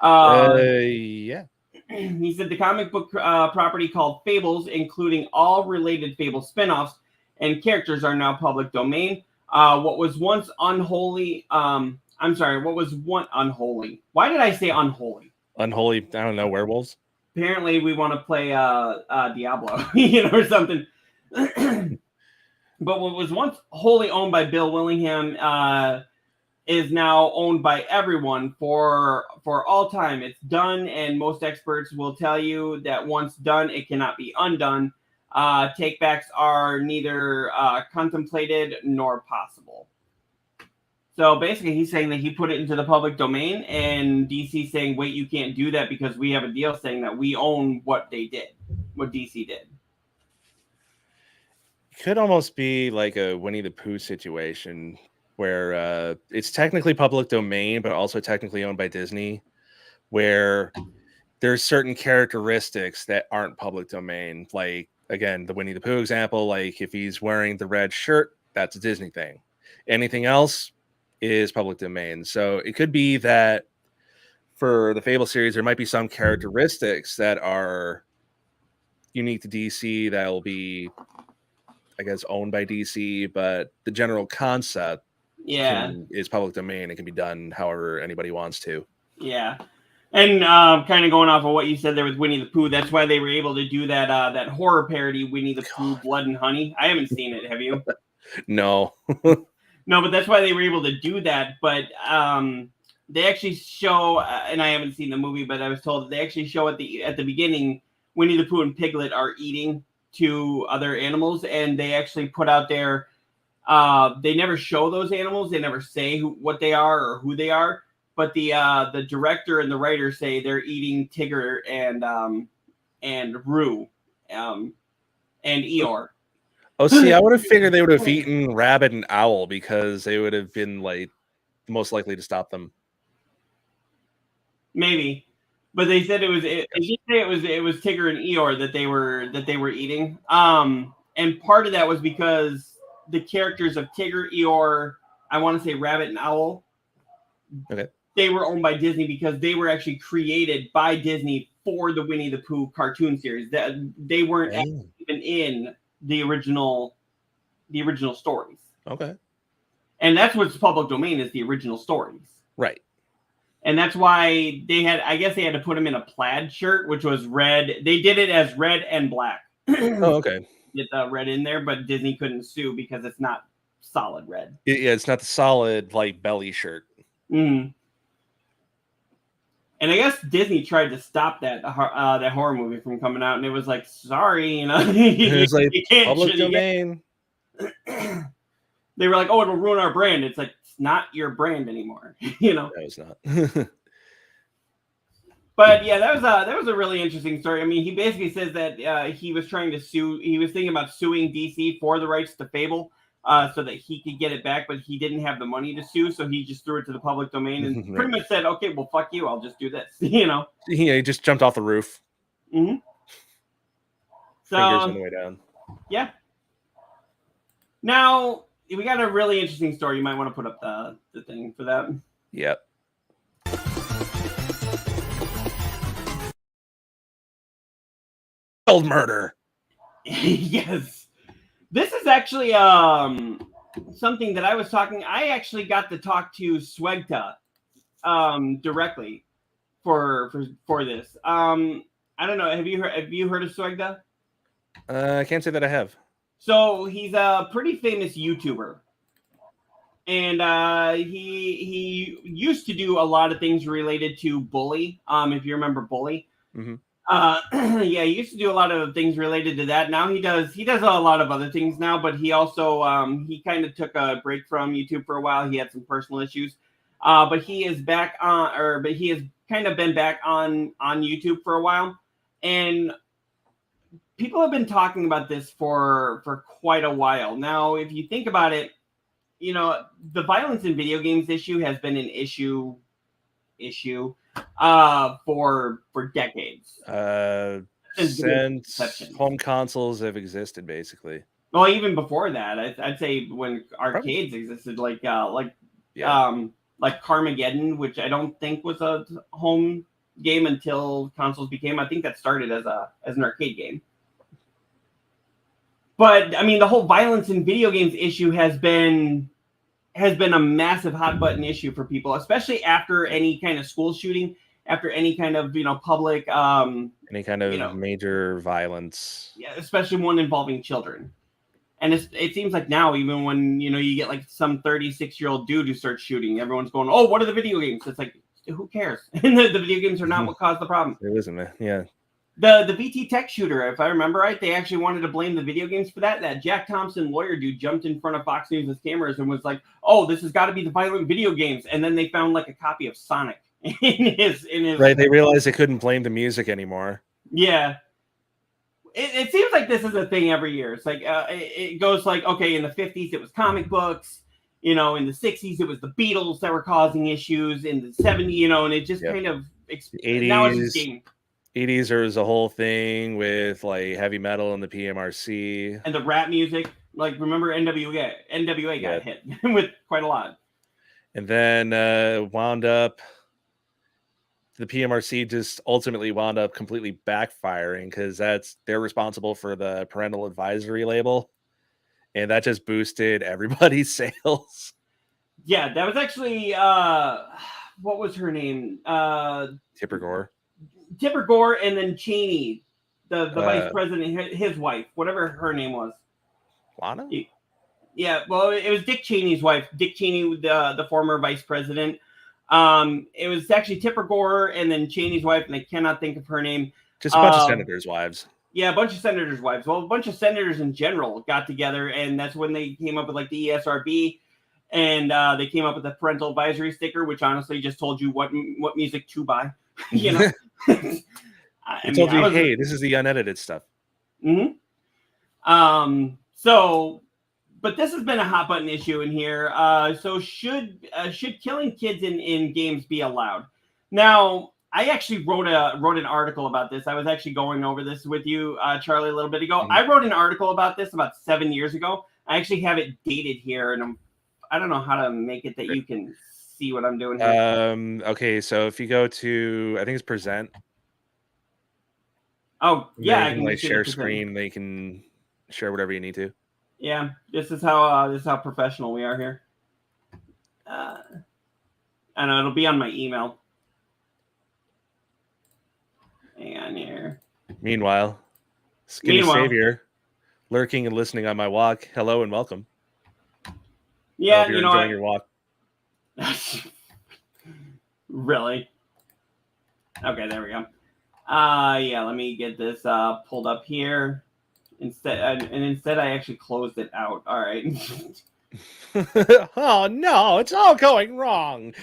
Yeah. He said the comic book property called Fables, including all related Fable spinoffs and characters, are now public domain. What was once unholy, what was once unholy? Why did I say unholy? Unholy, I don't know, werewolves? Apparently we want to play Diablo, or something. But what was once wholly owned by Bill Willingham is now owned by everyone for all time. It's done, and most experts will tell you that once done, it cannot be undone. Takebacks are neither contemplated nor possible. So basically, he's saying that he put it into the public domain, and DC saying, wait, you can't do that because we have a deal saying that we own what DC did. Could almost be like a Winnie the Pooh situation where it's technically public domain, but also technically owned by Disney, where there's certain characteristics that aren't public domain. Like, again, the Winnie the Pooh example, like if he's wearing the red shirt, that's a Disney thing. Anything else is public domain. So it could be that for the Fable series, there might be some characteristics that are unique to DC that will be, I guess, owned by DC, but the general concept is public domain. It can be done however anybody wants to. Yeah. And kind of going off of what you said there with Winnie the Pooh, that's why they were able to do that horror parody, Winnie the Pooh, Blood and Honey. I haven't seen it. Have you? No. No, but that's why they were able to do that. But they actually show, and I haven't seen the movie, but I was told that they actually show at the beginning, Winnie the Pooh and Piglet are eating to other animals, and they actually put out there, they never show those animals. They never say what they are or who they are. But the director and the writer say they're eating Tigger and Roo and Eeyore. Oh, see, I would have figured they would have eaten Rabbit and Owl because they would have been like most likely to stop them. maybe. But they said it was. They did say it was Tigger and Eeyore that they were eating. And part of that was because the characters of Tigger, Eeyore, I want to say Rabbit and Owl. Okay. They were owned by Disney because they were actually created by Disney for the Winnie the Pooh cartoon series. That they weren't even in the original stories. Okay. And that's what's public domain is the original stories. Right. And that's why I guess they had to put him in a plaid shirt, which was red. They did it as red and black. Oh, okay. Get the red in there, but Disney couldn't sue because it's not solid red. Yeah, it's not the solid like belly shirt. Mm. And I guess Disney tried to stop that horror movie from coming out, and it was like, sorry, It was like public domain. They were like, oh, it'll ruin our brand. It's like, it's not your brand anymore, No, it's not. But yeah, that was a really interesting story. I mean, he basically says that he was trying to sue. He was thinking about suing DC for the rights to Fable, so that he could get it back, but he didn't have the money to sue, so he just threw it to the public domain and Right. pretty much said, "Okay, well, fuck you. I'll just do this." Yeah, he just jumped off the roof. Mm-hmm. So, fingers on the way down. Yeah. Now we got a really interesting story. You might want to put up the thing for that. Yep. Child murder. Yes. This is actually something that I actually got to talk to Swegta directly for this. I don't know. Have you heard of Swegta? I can't say that I have. So he's a pretty famous YouTuber. And he used to do a lot of things related to Bully. If you remember Bully. Mm-hmm. Yeah, he used to do a lot of things related to that. Now he does a lot of other things now, but he also he kind of took a break from YouTube for a while. He had some personal issues. But he is back on but he has kind of been back on YouTube for a while. And people have been talking about this for quite a while. Now, if you think about it, the violence in video games issue has been an issue for decades. Since home consoles have existed, basically. Well, even before that, I'd say when arcades existed, like Carmageddon, which I don't think was a home game until consoles became. I think that started as an arcade game. But I mean, the whole violence in video games issue has been a massive hot button issue for people, especially after any kind of school shooting, after any kind of public any kind of major violence. Yeah, especially one involving children. And it seems like now, even when you get like some 36-year-old dude who starts shooting, everyone's going, "Oh, what are the video games?" It's like, who cares? And the video games are not what caused the problem. It isn't, man. Yeah. The VT Tech shooter, if I remember right, they actually wanted to blame the video games for that. That Jack Thompson lawyer dude jumped in front of Fox News' cameras and was like, "Oh, this has got to be the violent video games." And then they found like a copy of Sonic in his right. They realized they couldn't blame the music anymore. Yeah. It seems like this is a thing every year. It's like it goes like, okay, in the 50s it was comic books, in the 60s it was the Beatles that were causing issues, in the 70s, and it just kind of 80s. Now it's just game. 80s there was a whole thing with like heavy metal and the PMRC and the rap music. Like, remember NWA got hit with quite a lot. And then wound up. The PMRC just ultimately wound up completely backfiring because they're responsible for the parental advisory label, and that just boosted everybody's sales. Yeah, that was actually what was her name? Tipper Gore, and then Cheney, the vice president, his wife, whatever her name was. Lana? Yeah, well, it was Dick Cheney's wife. Dick Cheney, the former vice president. It was actually Tipper Gore and then Cheney's wife, and I cannot think of her name. Just a bunch of senators' wives. Yeah, a bunch of senators' wives. Well, a bunch of senators in general got together, and that's when they came up with like the ESRB, and they came up with the parental advisory sticker, which honestly just told you what music to buy. I told you, hey, this is the unedited stuff. Mm-hmm. But this has been a hot button issue in here. So should killing kids in games be allowed? Now, I actually wrote an article about this. I was actually going over this with you, Charlie, a little bit ago. I wrote an article about this about 7 years ago. I actually have it dated here, and I don't know how to make it that you can see what I'm doing here. Okay, so if you go to, I think it's present. Oh yeah, I can like share screen. They can share whatever you need to. Yeah, this is how professional we are here. And it'll be on my email. And here. Meanwhile, Skinny Savior, lurking and listening on my walk. Hello and welcome. Yeah, you're enjoying your walk. Really? Okay, there we go. Yeah, let me get this pulled up here. Instead I actually closed it out. All right. Oh no, it's all going wrong.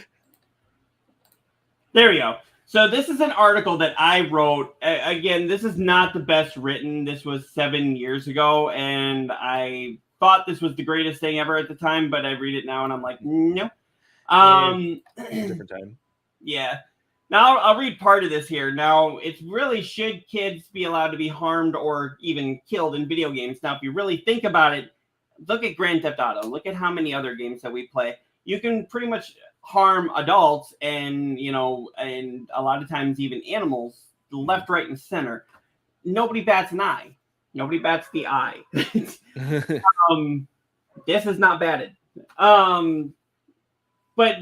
There we go. So this is an article that I wrote. Again, this is not the best written. This was 7 years ago, and I thought this was the greatest thing ever at the time, but I read it now and I'm like, no. Different time. Yeah. Now I'll read part of this here. Now, it's really, should kids be allowed to be harmed or even killed in video games? Now, if you really think about it, look at Grand Theft Auto. Look at how many other games that we play. You can pretty much harm adults and, and a lot of times even animals, left, right, and center. Nobody bats an eye. Nobody bats the eye. This is not batted. But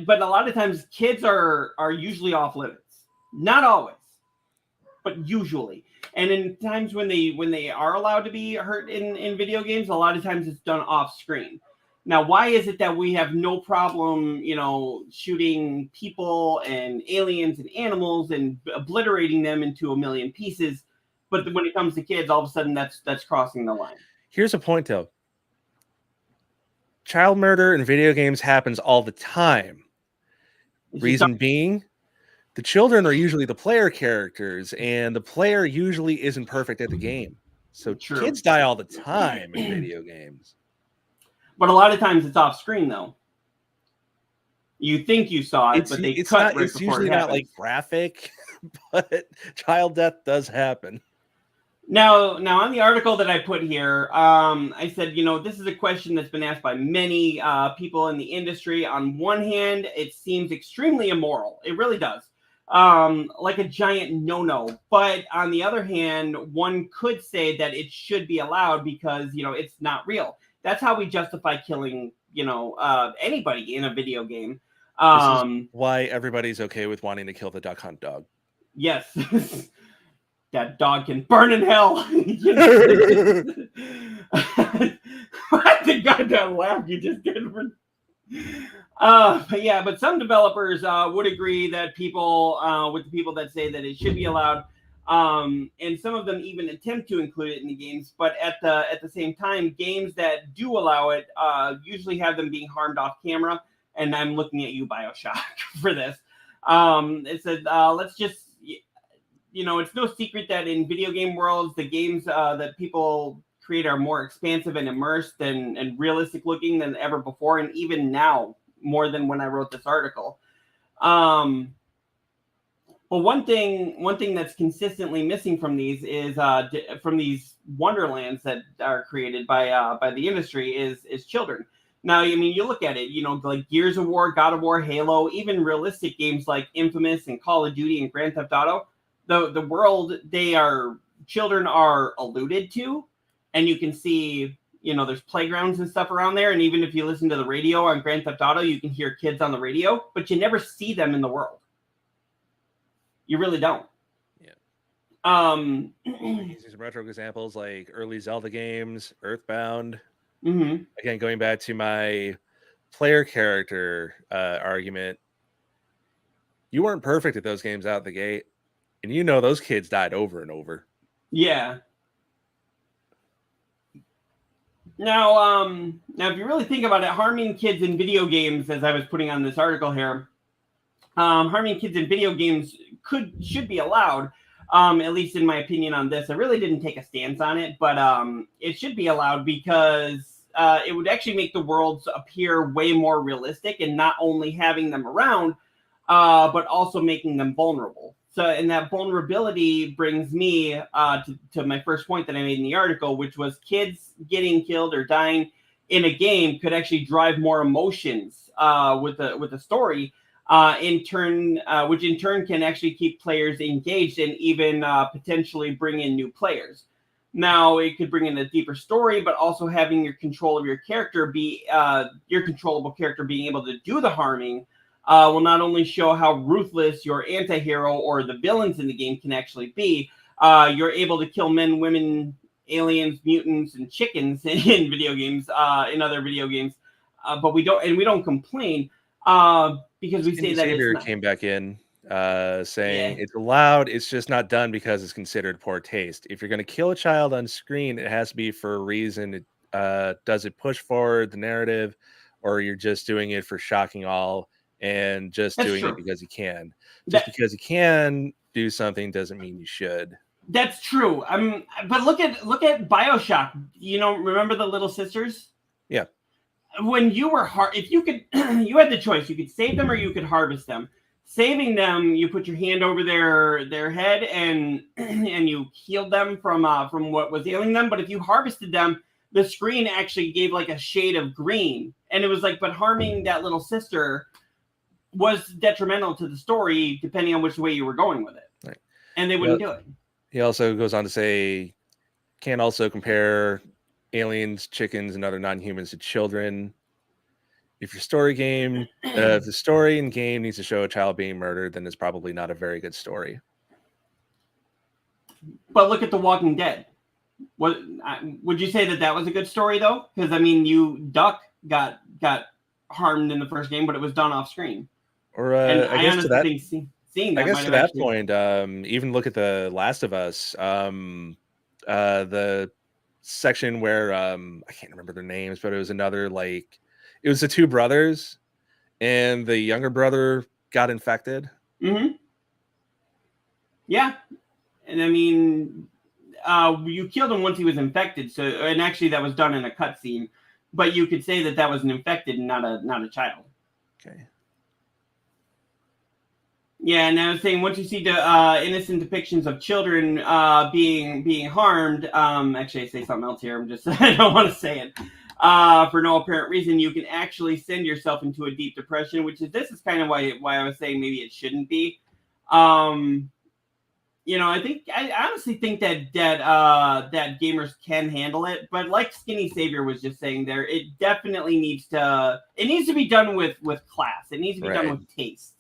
a lot of times kids are usually off limits. Not always, but usually. And in times when they are allowed to be hurt in video games, a lot of times it's done off screen. Now, why is it that we have no problem, shooting people and aliens and animals and obliterating them into a million pieces? But when it comes to kids, all of a sudden that's crossing the line. Here's a point, though. Child murder in video games happens all the time. Reason being, the children are usually the player characters, and the player usually isn't perfect at the game. So kids die all the time in video games. But a lot of times it's off screen, though. You think you saw it, but they cut right it's usually not like graphic, but child death does happen. Now on the article that I put here, I said, this is a question that's been asked by many people in the industry. On one hand, it seems extremely immoral. It really does. Like a giant no-no. But on the other hand, one could say that it should be allowed because, it's not real. That's how we justify killing, anybody in a video game. This is why everybody's okay with wanting to kill the Duck Hunt dog. Yes. That dog can burn in hell. What the goddamn laugh you just did. But some developers would agree that with the people that say that it should be allowed. And some of them even attempt to include it in the games, but at the same time, games that do allow it usually have them being harmed off camera. And I'm looking at you, BioShock, for this. It said, let's just, it's no secret that in video game worlds, the games that people create are more expansive and immersed and realistic looking than ever before, and even now more than when I wrote this article. But one thing that's consistently missing from these is from these wonderlands that are created by the industry is children. Now, you look at it, like Gears of War, God of War, Halo, even realistic games like Infamous and Call of Duty and Grand Theft Auto, the world children are alluded to, and you can see, there's playgrounds and stuff around there. And even if you listen to the radio on Grand Theft Auto, you can hear kids on the radio, but you never see them in the world. You really don't. Yeah. Using some retro examples like early Zelda games, Earthbound. Mm-hmm. Again, going back to my player character argument, you weren't perfect at those games out the gate, and those kids died over and over. Yeah. Now, if you really think about it, harming kids in video games, as I was putting on this article here, harming kids in video games should be allowed. At least in my opinion on this. I really didn't take a stance on it, but it should be allowed because it would actually make the worlds appear way more realistic, and not only having them around, but also making them vulnerable. So, and that vulnerability brings me to my first point that I made in the article, which was kids getting killed or dying in a game could actually drive more emotions with the story, which in turn can actually keep players engaged and even potentially bring in new players. Now, it could bring in a deeper story, but also having your control of your character be your controllable character being able to do the harming will not only show how ruthless your anti-hero or the villains in the game can actually be. You're able to kill men, women, aliens, mutants, and chickens in video games, in other video games, but we don't complain because we say that Savior it's not. came back in saying Yeah, it's allowed, it's just not done because it's considered poor taste. If you're going to kill a child on screen, it has to be for a reason. Does it push forward the narrative, or you're just doing it for shocking all and just that's doing it true. because you can? Just That because you can do something doesn't mean you should. that's true. But look at BioShock. Remember the little sisters? Yeah. When you were if you could, you had the choice. You could save them or you could harvest them. Saving them, you put your hand over their head and and you healed them from what was ailing them. But if you harvested them, the screen actually gave like a shade of green, and it was like, but harming that little sister was detrimental to the story, depending on which way you were going with it, Right. and they wouldn't do it. He also goes on to say, can't also compare aliens, chickens, and other non-humans to children. If your story game, if the story in game needs to show a child being murdered, then it's probably not a very good story. But look at The Walking Dead. What would you say that was a good story though? Because I mean, Duck got harmed in the first game, but it was done off screen. Or And I guess to that, think seeing that, I guess might to have that actually... point, even look at The Last of Us. The section where I can't remember their names, but it was another like it was the two brothers, and the younger brother got infected. Mm-hmm. Yeah, and I mean, you killed him once he was infected. So, and actually, that was done in a cutscene. But you could say that was an infected and not a child. Okay. Yeah, and I was saying once you see the innocent depictions of children being harmed, actually I say something else here. I don't want to say it for no apparent reason. You can actually send yourself into a deep depression, this is kind of why I was saying maybe it shouldn't be. I honestly think that gamers can handle it, but like Skinny Savior was just saying there, it definitely needs to be done with class. It needs to be done with taste.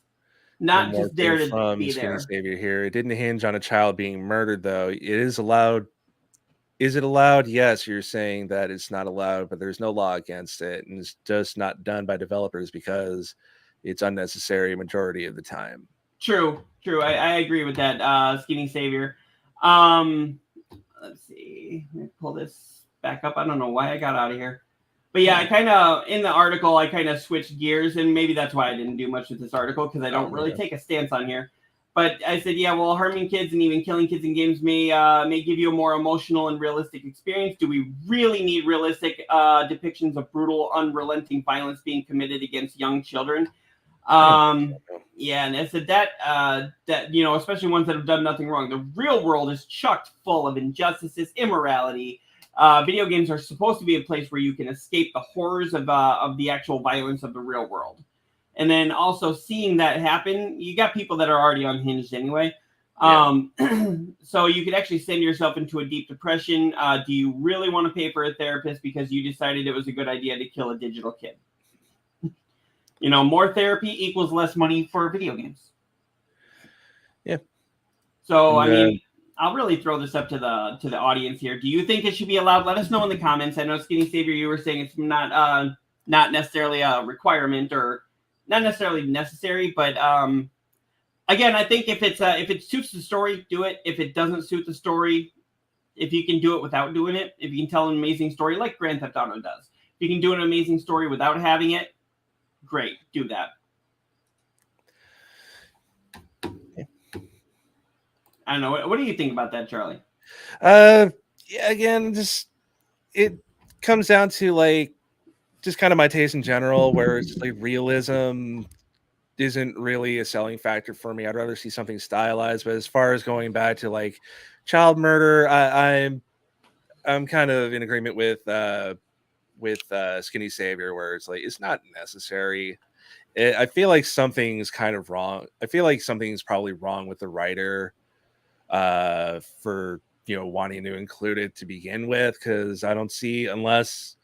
Not just there to be Skinny there. Savior here. It didn't hinge on a child being murdered, though. It is allowed. Is it allowed? Yes, you're saying that it's not allowed, but there's no law against it, and it's just not done by developers because it's unnecessary majority of the time. True. I agree with that, Skinny Savior. Let's see. Let me pull this back up. I don't know why I got out of here. But yeah, I kind of, in the article, I kind of switched gears, and maybe that's why I didn't do much with this article, because I don't really take a stance on here. But I said, yeah, well, harming kids and even killing kids in games may give you a more emotional and realistic experience. Do we really need realistic depictions of brutal, unrelenting violence being committed against young children? Yeah, and I said that especially ones that have done nothing wrong. The real world is chocked full of injustices, immorality. Video games are supposed to be a place where you can escape the horrors of the actual violence of the real world. And then also seeing that happen, you got people that are already unhinged anyway. So you could actually send yourself into a deep depression. Do you really want to pay for a therapist because you decided it was a good idea to kill a digital kid? More therapy equals less money for video games. Yeah. So, I mean, I'll really throw this up to the audience here. Do you think it should be allowed? Let us know in the comments. I know, Skinny Savior, you were saying it's not necessarily a requirement or not necessarily necessary, but again, I think if it suits the story, do it. If it doesn't suit the story, if you can do it without doing it, if you can tell an amazing story like Grand Theft Auto does, if you can do an amazing story without having it, great, do that. I don't know. What do you think about that, Charlie? Yeah, again, just it comes down to like just kind of my taste in general, where it's like realism isn't really a selling factor for me. I'd rather see something stylized. But as far as going back to like child murder, I'm kind of in agreement with Skinny Savior, where it's like it's not necessary. I feel like something's kind of wrong. I feel like something's probably wrong with the writer for wanting to include it to begin with, because I don't see, unless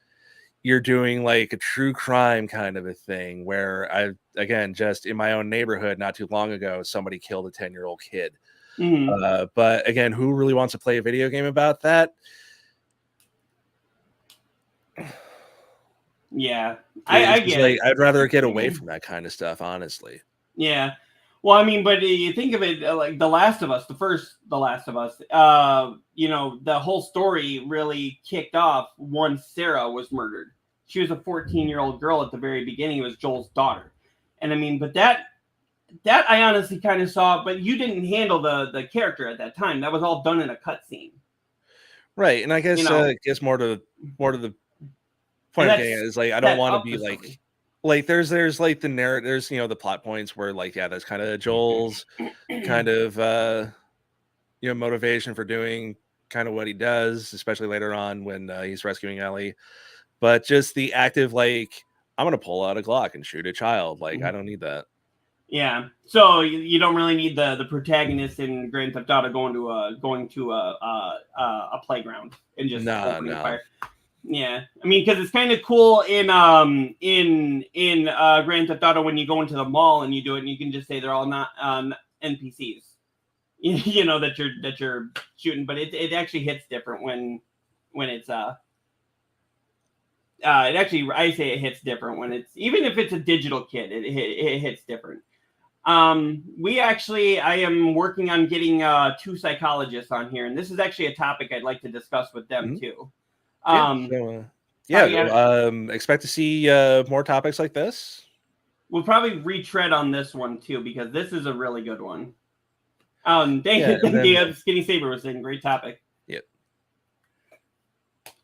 you're doing like a true crime kind of a thing where again, just in my own neighborhood not too long ago, somebody killed a 10-year-old kid. But again, who really wants to play a video game about that? Yeah, I get like, it. I'd rather get away from that kind of stuff, honestly. Yeah. Well, I mean, but you think of it like The Last of Us, the Last of Us, the whole story really kicked off once Sarah was murdered. She was a 14-year-old girl at the very beginning. It was Joel's daughter. And I mean, but that I honestly kind of saw, but you didn't handle the character at that time. That was all done in a cutscene. Right. And I guess gets more to the point of getting is like, I don't want to be like there's like the narrative, there's the plot points where like, yeah, there's kind of Joel's kind of motivation for doing kind of what he does, especially later on when he's rescuing Ellie. But just the active, like, I'm gonna pull out a Glock and shoot a child, like, I don't need that. Yeah, so you don't really need the protagonist in Grand Theft Auto going to a playground and just opening fire. Yeah, I mean, because it's kind of cool in Grand Theft Auto when you go into the mall and you do it, and you can just say they're all not NPCs, that you're shooting, but it actually hits different when it's I say it hits different when it's, even if it's a digital kid, it hits different. I am working on getting 2 psychologists on here, and this is actually a topic I'd like to discuss with them too. Expect to see more topics like this. We'll probably retread on this one too, because this is a really good one. Skinny Saber was saying, great topic. Yep.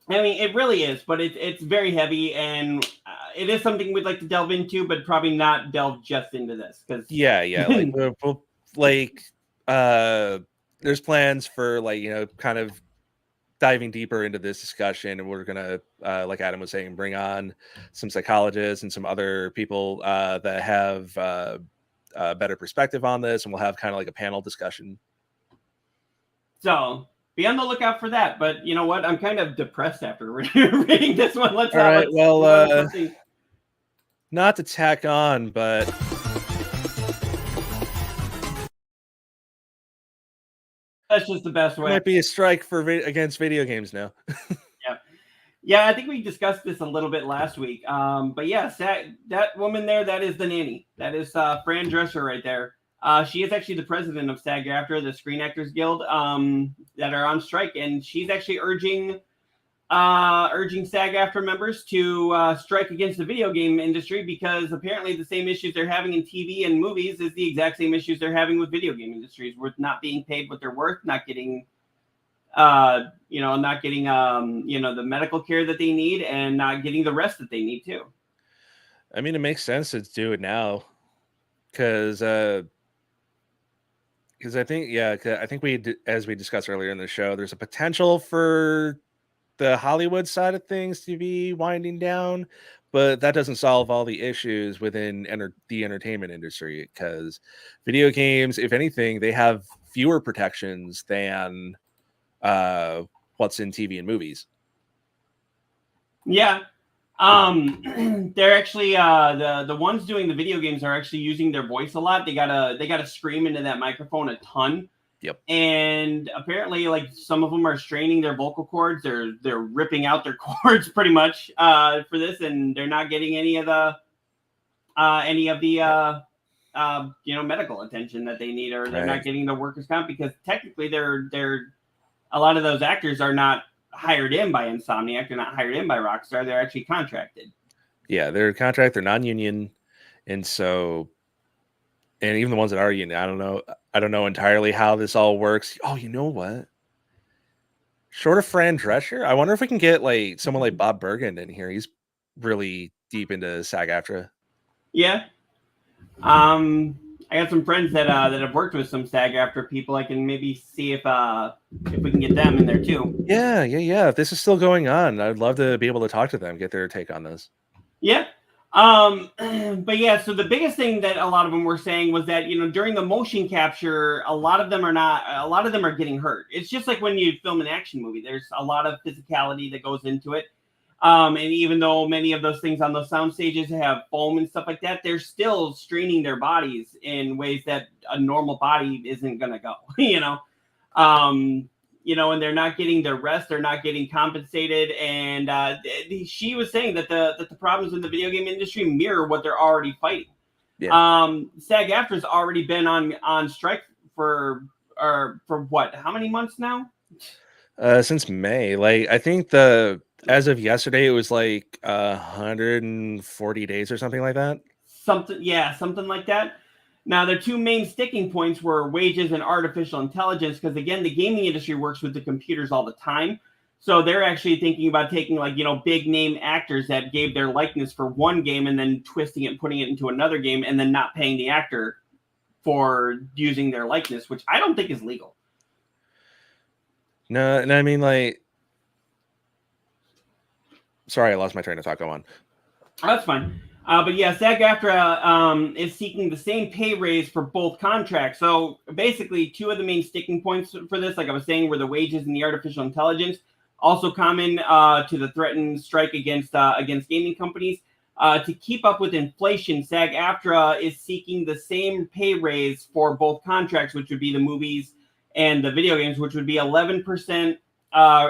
I mean, it really is, but it's very heavy, and it is something we'd like to delve into, but probably not delve just into this. Because there's plans for kind of diving deeper into this discussion, and we're gonna, like Adam was saying, bring on some psychologists and some other people that have a better perspective on this, and we'll have kind of like a panel discussion. So be on the lookout for that. But you know what? I'm kind of depressed after reading this one. Let's not to tack on, but that's just the best way. It might be a strike against video games now. Yeah, I think we discussed this a little bit last week. But yes, that woman there, that is the nanny. That is Fran Drescher right there. She is actually the president of SAG-AFTRA, the Screen Actors Guild, that are on strike, and she's actually urging SAG-AFTRA members to strike against the video game industry, because apparently the same issues they're having in TV and movies is the exact same issues they're having with video game industries, with not being paid what they're worth, not getting the medical care that they need, and not getting the rest that they need too. I mean, it makes sense to do it now, because I think as we discussed earlier in the show, there's a potential for the Hollywood side of things to be winding down, but that doesn't solve all the issues within the entertainment industry, because video games, if anything, they have fewer protections than what's in TV and movies. Yeah. They're actually the ones doing the video games are actually using their voice a lot. They gotta scream into that microphone a ton. Yep. And apparently, like, some of them are straining their vocal cords. They're ripping out their cords pretty much for this, and they're not getting any of the medical attention that they need, or they're not getting the workers' comp, because technically they're a lot of those actors are not hired in by Insomniac. They're not hired in by Rockstar. They're actually contracted. Yeah, they're contract. They're non-union, and even the ones that are union, I don't know entirely how this all works. Oh, you know what? Short of Fran Drescher, I wonder if we can get like someone like Bob Bergen in here. He's really deep into SAG-AFTRA. Yeah. I got some friends that have worked with some SAG-AFTRA people. I can maybe see if we can get them in there too. Yeah. If this is still going on, I'd love to be able to talk to them, get their take on this. Yeah. But yeah, so the biggest thing that a lot of them were saying was that, during the motion capture, a lot of them are getting hurt. It's just like when you film an action movie, there's a lot of physicality that goes into it. And even though many of those things on those sound stages have foam and stuff like that, they're still straining their bodies in ways that a normal body isn't going to go, Um, and they're not getting their rest, they're not getting compensated. And she was saying that the problems in the video game industry mirror what they're already fighting. Yeah. SAG-AFTRA's already been on strike for what? How many months now? Since May. Like, I think as of yesterday, it was like 140 days or something like that. Something like that. Now, their two main sticking points were wages and artificial intelligence, because again, the gaming industry works with the computers all the time. So they're actually thinking about taking big name actors that gave their likeness for one game and then twisting it and putting it into another game and then not paying the actor for using their likeness, which I don't think is legal. No, and I mean, like, sorry, I lost my train of thought. Go on. Oh, that's fine. But yeah, SAG-AFTRA is seeking the same pay raise for both contracts. So basically, two of the main sticking points for this, like I was saying, were the wages and the artificial intelligence. Also common to the threatened strike against gaming companies. To keep up with inflation, SAG-AFTRA is seeking the same pay raise for both contracts, which would be the movies and the video games, which would be 11%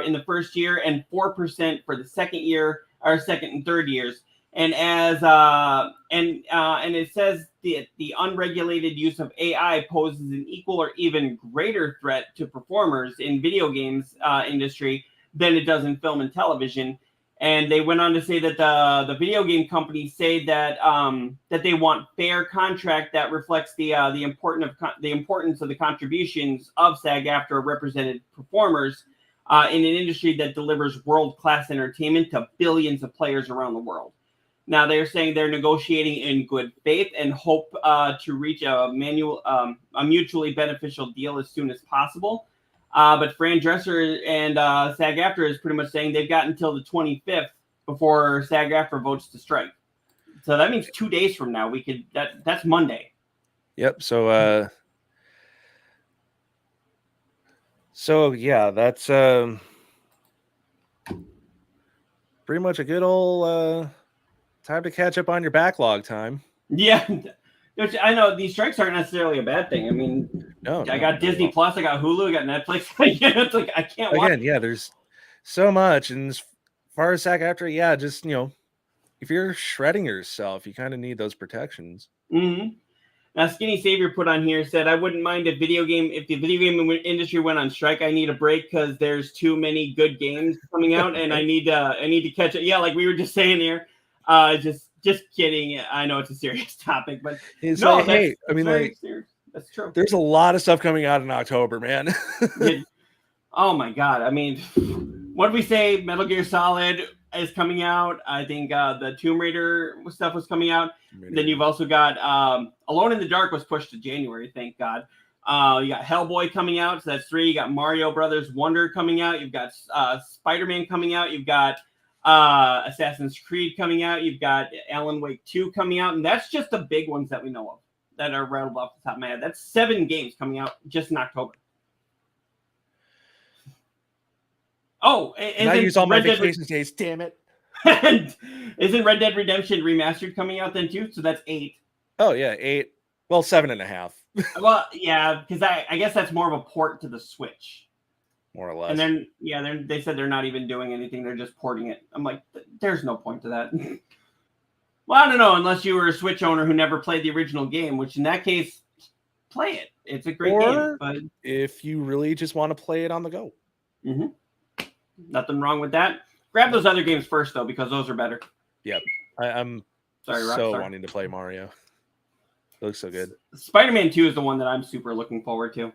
in the first year and 4% for the second year, or second and third years. And and it says the unregulated use of AI poses an equal or even greater threat to performers in video games industry than it does in film and television. And they went on to say that the video game companies say that that they want fair contract that reflects the importance of the contributions of SAG-AFTRA represented performers in an industry that delivers world-class entertainment to billions of players around the world. Now they're saying they're negotiating in good faith and hope to reach a mutually beneficial deal as soon as possible. But Fran Drescher and SAG-AFTRA is pretty much saying they've got until the 25th before SAG-AFTRA votes to strike. So that means 2 days from now that's Monday. Yep. So yeah, that's pretty much a good old time to catch up on your backlog time. Yeah. Which I know these strikes aren't necessarily a bad thing. I mean, I got Disney Plus, I got Hulu, I got Netflix. It's like I can't watch. Again, yeah, there's so much. And as far as SAG-AFTRA, yeah, just if you're shredding yourself, you kind of need those protections. Mm-hmm. Now, Skinny Savior put on here, said, I wouldn't mind if the video game industry went on strike. I need a break because there's too many good games coming out, and I need to catch it. Yeah, like we were just saying here. Just kidding. I know it's a serious topic, but it's no, like, hey, I mean, like, serious. That's true. There's a lot of stuff coming out in October, man. Oh my God. I mean, what did we say? Metal Gear Solid is coming out. I think the Tomb Raider stuff was coming out. Then you've also got Alone in the Dark was pushed to January, thank God. You got Hellboy coming out, so that's 3. You got Mario Brothers Wonder coming out. You've got Spider-Man coming out. You've got Assassin's Creed coming out. You've got Alan Wake 2 coming out. And that's just the big ones that we know of that are rattled off the top of my head. That's 7 games coming out just in October. Oh, and I use all my vacation days. Damn it! Isn't Red Dead Redemption Remastered coming out then too? So that's 8. Oh yeah, 8. Well, 7.5. Well, yeah, because I guess that's more of a port to the Switch, more or less. And then they said they're not even doing anything; they're just porting it. I'm like, there's no point to that. Well, I don't know, unless you were a Switch owner who never played the original game, which in that case, play it. It's a great game. But if you really just want to play it on the go. Mm-hmm. Nothing wrong with that. Grab those other games first, though, because those are better. Yep. I'm wanting to play Mario. It looks so good. Spider-Man 2 is the one that I'm super looking forward to.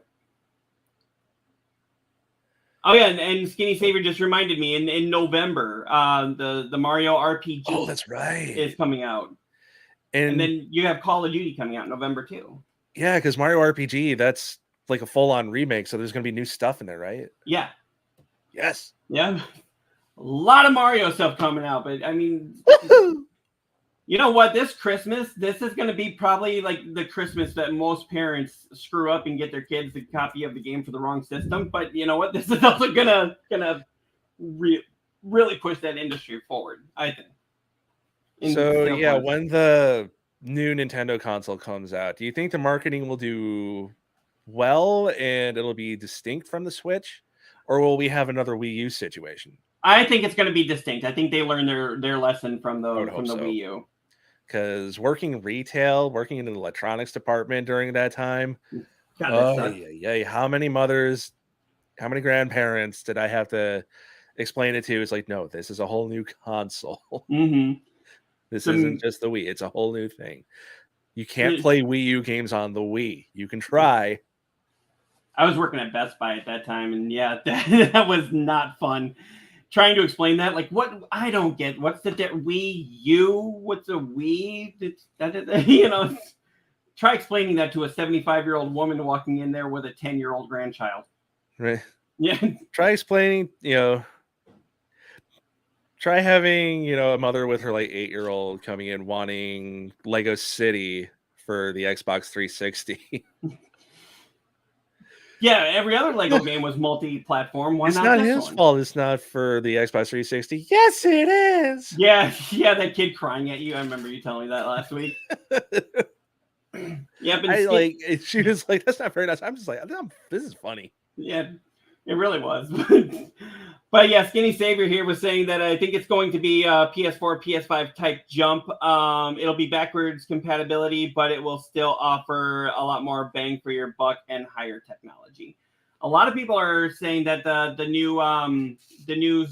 Oh, yeah, and Skinny Savior just reminded me, in November, the Mario RPG that's right. is coming out. And then you have Call of Duty coming out in November too. Yeah, because Mario RPG, that's like a full-on remake, so there's going to be new stuff in there, right? Yeah. Yes. Yeah. A lot of Mario stuff coming out, but I mean, you know what? This Christmas, this is going to be probably like the Christmas that most parents screw up and get their kids a copy of the game for the wrong system. But you know what? This is also gonna really push that industry forward, I think. So yeah, when the new Nintendo console comes out, do you think the marketing will do well and it'll be distinct from the Switch, or will we have another Wii U situation? I think it's going to be distinct. I think they learned their lesson from the Wii U. Because working retail, working in the electronics department during that time, how many mothers, how many grandparents did I have to explain it to? It's like, no, this is a whole new console. Mm-hmm. This isn't just the Wii. It's a whole new thing. You can't play Wii U games on the Wii. You can try. I was working at Best Buy at that time, and yeah, that was not fun. Trying to explain that, like, what I don't get. What's the Wii U? What's a Wii? You know, try explaining that to a 75-year-old woman walking in there with a 10-year-old grandchild. Right. Yeah. Try explaining, try having, a mother with her like 8-year-old coming in wanting Lego City for the Xbox 360. Yeah, every other Lego game was multi-platform. Why it's not this his one? fault. It's not for the Xbox 360. Yes, it is. Yeah, that kid crying at you. I remember you telling me that last week. Yeah, but she was like, "That's not very nice." I'm just like, "This is funny." Yeah, it really was. But yeah, Skinny Savior here was saying that I think it's going to be a PS4, PS5 type jump. It'll be backwards compatibility, but it will still offer a lot more bang for your buck and higher technology. A lot of people are saying that the new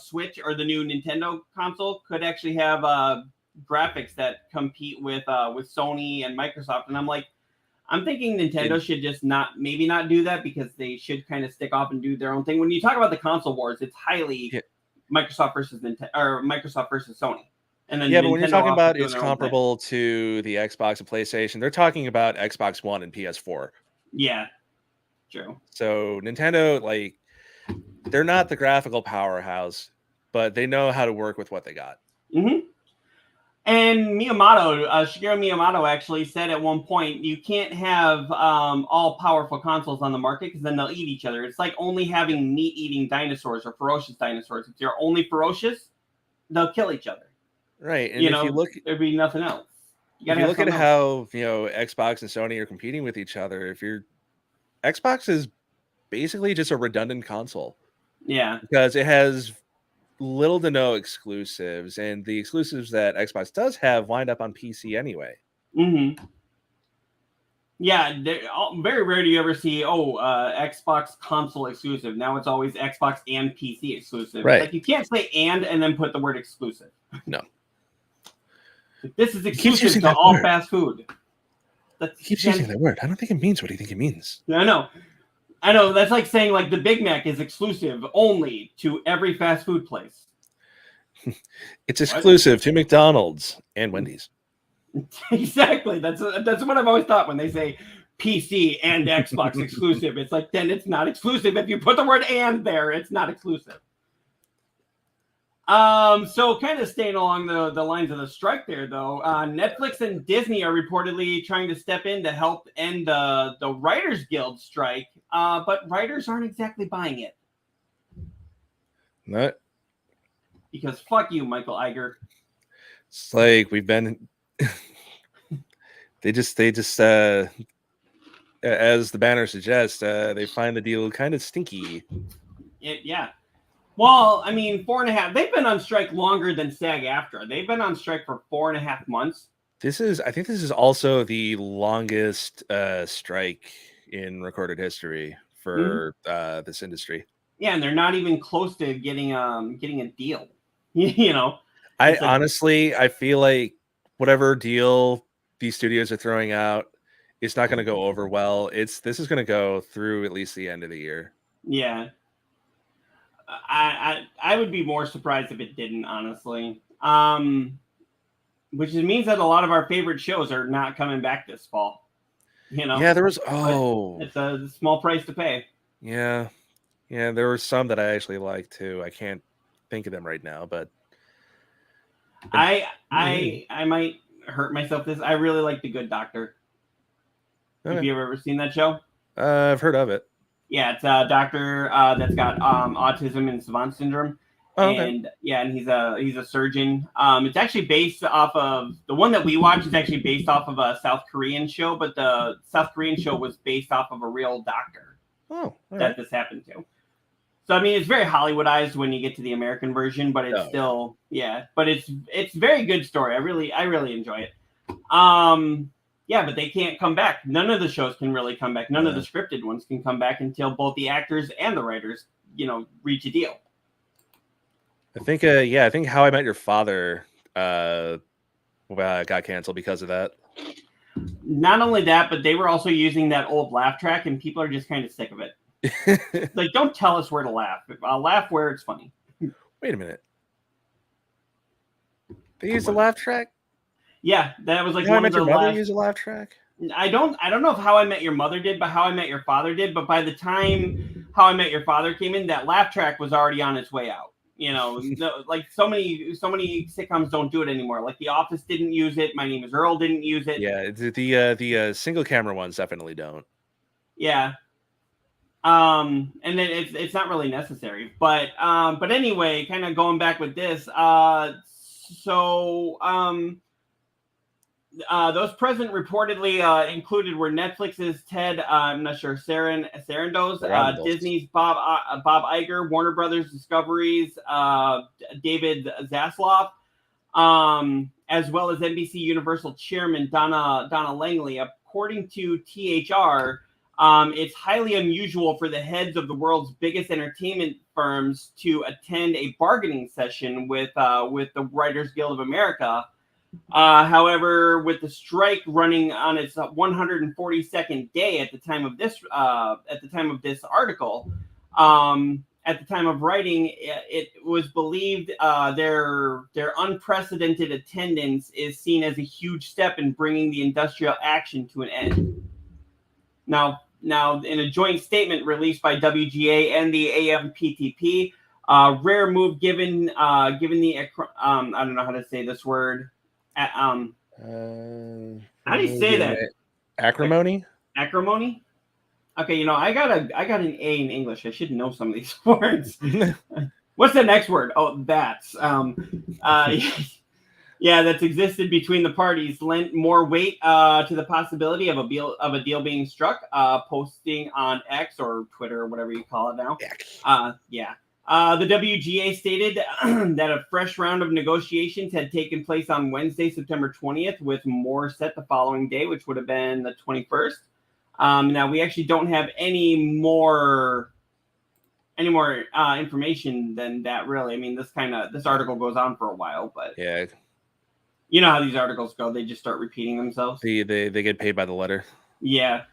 Switch or the new Nintendo console could actually have graphics that compete with Sony and Microsoft, and I'm thinking Nintendo should just not do that, because they should kind of stick off and do their own thing. When you talk about the console wars, it's highly Microsoft versus Nintendo, or Microsoft versus Sony. And then but when you're talking about it's comparable to the Xbox and PlayStation, they're talking about Xbox One and PS4. Yeah, true. So Nintendo, they're not the graphical powerhouse, but they know how to work with what they got. Mm-hmm. And Miyamoto, Shigeru Miyamoto actually said at one point, you can't have all powerful consoles on the market, because then they'll eat each other. It's like only having meat-eating dinosaurs or ferocious dinosaurs. If you're only ferocious, they'll kill each other. Right. And if you look, there'd be nothing else. If you look at how, Xbox and Sony are competing with each other, Xbox is basically just a redundant console. Yeah. Because it has little to no exclusives, and the exclusives that Xbox does have wind up on PC anyway. Mm-hmm. Yeah, very rare do you ever see Xbox console exclusive. Now it's always Xbox and PC exclusive. Right. Like, you can't say and then put the word exclusive. No. This is exclusive to all fast food. He keeps using that word. I don't think it means what you think it means. I know. That's like saying the Big Mac is exclusive only to every fast food place. It's exclusive to McDonald's and Wendy's. Exactly. That's what I've always thought when they say PC and Xbox exclusive. It's like, then it's not exclusive. If you put the word "and" there, it's not exclusive. So kind of staying along the lines of the strike there, though, Netflix and Disney are reportedly trying to step in to help end the Writers Guild strike, but writers aren't exactly buying it. No. Because fuck you, Michael Iger. It's like we've been. they just as the banner suggests, they find the deal kind of stinky. Yeah. Well, I mean, 4.5. They've been on strike longer than SAG-AFTRA. They've been on strike for 4.5 months. I think this is also the longest strike in recorded history for this industry. Yeah, and they're not even close to getting a deal. Honestly, I feel like whatever deal these studios are throwing out, it's not going to go over well. This is going to go through at least the end of the year. Yeah. I would be more surprised if it didn't, honestly. which means that a lot of our favorite shows are not coming back this fall. Yeah, there was it's a small price to pay. Yeah, there were some that I actually liked too. I can't think of them right now, but I might hurt myself. I really like The Good Doctor. Okay. Have you ever seen that show? I've heard of it. Yeah, it's a doctor that's got autism and savant syndrome. And he's a surgeon. It's actually based off of the one that we watch is actually based off of a South Korean show, but the South Korean show was based off of a real doctor this happened to. So I mean, it's very Hollywoodized when you get to the American version, but it's but it's very good story. I really enjoy it. But they can't come back. None of the shows can really come back. None of the scripted ones can come back until both the actors and the writers, reach a deal. I think How I Met Your Father got canceled because of that. Not only that, but they were also using that old laugh track, and people are just kind of sick of it. Like, don't tell us where to laugh. I'll laugh where it's funny. Wait a minute. They used a laugh track? Yeah, that was like How I Met Your Mother used a laugh track? I don't know if How I Met Your Mother did, but How I Met Your Father did. But by the time How I Met Your Father came in, that laugh track was already on its way out. Like so many sitcoms don't do it anymore. Like The Office didn't use it. My Name Is Earl didn't use it. Yeah, the single camera ones definitely don't. Yeah. And then it's not really necessary. But anyway, kind of going back with this. Those present reportedly included were Netflix's Ted, I'm not sure, Sarandos, Disney's Bob Iger, Warner Brothers Discovery's David Zaslav, as well as NBC Universal Chairman Donna Langley. According to THR, it's highly unusual for the heads of the world's biggest entertainment firms to attend a bargaining session with the Writers Guild of America. However, with the strike running on its 142nd day at the time of this article, at the time of writing, it was believed their unprecedented attendance is seen as a huge step in bringing the industrial action to an end. Now, in a joint statement released by WGA and the AMPTP, rare move given the I don't know how to say this word. How do you say that? Acrimony? Acrimony? Okay, I got an A in English. I should know some of these words. What's the next word? Oh, that's that's existed between the parties lent more weight to the possibility of a deal being struck. Posting on X or Twitter or whatever you call it now. The WGA stated that a fresh round of negotiations had taken place on Wednesday, September 20th, with more set the following day, which would have been the 21st. Now, we actually don't have any more information than that, really. I mean, this article goes on for a while, but yeah, you know how these articles go; they just start repeating themselves. They get paid by the letter. Yeah.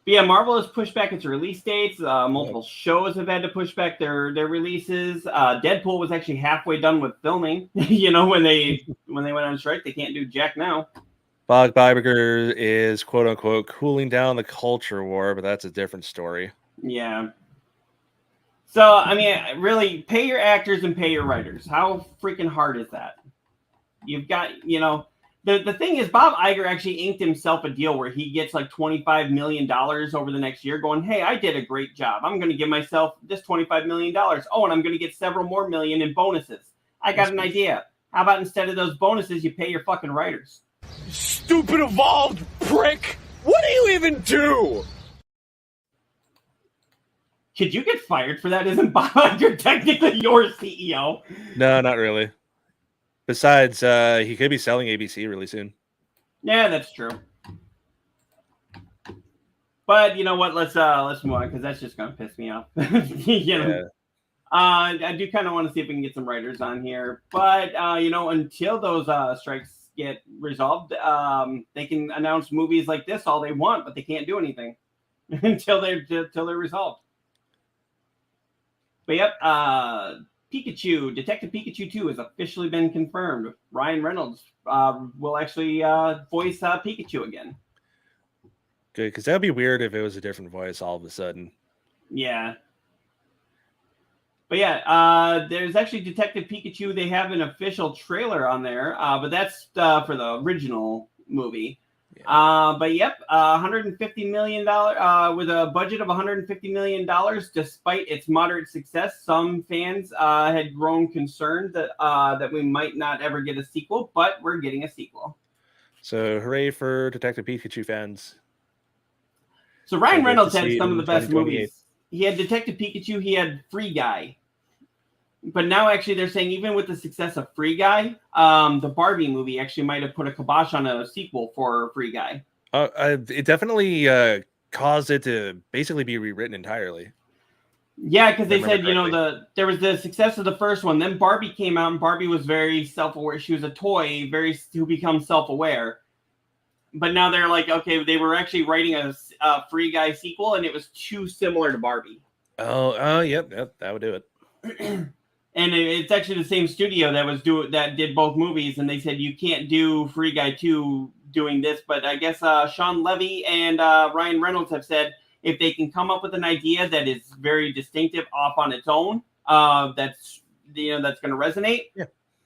But yeah, Marvel has pushed back its release dates. Multiple shows have had to push back their releases. Deadpool was actually halfway done with filming. When they went on strike, they can't do jack now. Bob Iger is quote unquote cooling down the culture war, but that's a different story. Yeah. So I mean, really, pay your actors and pay your writers. How freaking hard is that? You've got, The thing is, Bob Iger actually inked himself a deal where he gets like $25 million over the next year going, hey, I did a great job. I'm going to give myself this $25 million. Oh, and I'm going to get several more million in bonuses. I got an idea. How about instead of those bonuses, you pay your fucking writers? Stupid evolved prick. What do you even do? Could you get fired for that? Isn't Bob Iger technically your CEO? No, not really. Besides, he could be selling ABC really soon. Yeah, that's true. But you know what? Let's move on because that's just gonna piss me off. I do kind of want to see if we can get some writers on here, but until those strikes get resolved, they can announce movies like this all they want, but they can't do anything until they're resolved. But yep, Pikachu, Detective Pikachu 2 has officially been confirmed. Ryan Reynolds will actually voice Pikachu again. Good, because that'd be weird if it was a different voice all of a sudden. Yeah. But yeah, there's actually Detective Pikachu. They have an official trailer on there, but that's for the original movie. Yeah. But yep, $150 million with a budget of $150 million. Despite its moderate success, some fans had grown concerned that we might not ever get a sequel, but we're getting a sequel. So hooray for Detective Pikachu fans. So Ryan Reynolds had some of the best movies. He had Detective Pikachu. He had Free Guy. But now actually they're saying even with the success of Free Guy, the Barbie movie actually might have put a kibosh on a sequel for Free Guy. It definitely caused it to basically be rewritten entirely. Yeah, because they said, there was the success of the first one. Then Barbie came out, and Barbie was very self-aware. She was a toy, who becomes self-aware. But now they're like, okay, they were actually writing a Free Guy sequel, and it was too similar to Barbie. Yep, that would do it. And it's actually the same studio that did both movies, and they said you can't do Free Guy 2 doing this. But I guess Sean Levy and Ryan Reynolds have said if they can come up with an idea that is very distinctive off on its own, that's going to resonate,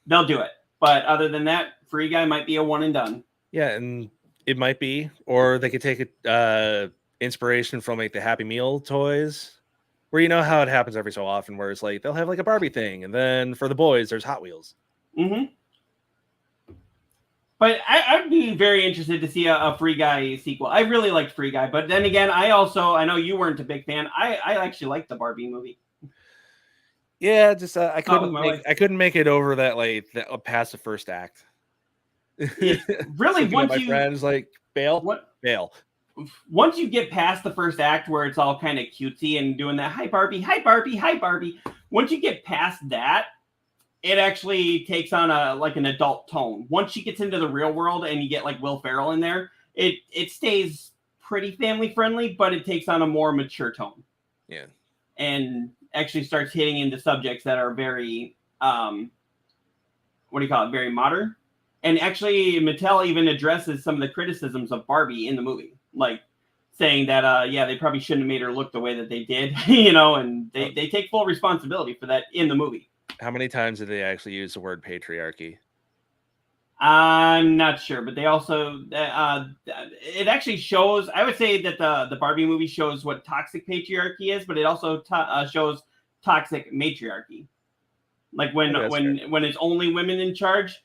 they'll do it. But other than that, Free Guy might be a one and done. Yeah, and it might be, or they could take inspiration from like the Happy Meal toys. Where you know how it happens every so often, where it's like they'll have like a Barbie thing, and then for the boys, there's Hot Wheels. Mm-hmm. But I'd be very interested to see a Free Guy sequel. I really liked Free Guy, but then again, I know you weren't a big fan. I actually liked the Barbie movie. Yeah, just I couldn't make it over that past the first act. Really, once my friends like bail. Once you get past the first act where it's all kind of cutesy and doing that, hi Barbie, hi Barbie, hi Barbie. Once you get past that, it actually takes on an adult tone. Once she gets into the real world and you get like Will Ferrell in there, it stays pretty family friendly, but it takes on a more mature tone. Yeah. And actually starts hitting into subjects that are very, very modern. And actually, Mattel even addresses some of the criticisms of Barbie in the movie. Like saying that, they probably shouldn't have made her look the way that they did, and they take full responsibility for that in the movie. How many times did they actually use the word patriarchy? I'm not sure, but they also, it actually shows, I would say that the Barbie movie shows what toxic patriarchy is, but it also shows toxic matriarchy. Like when it's only women in charge,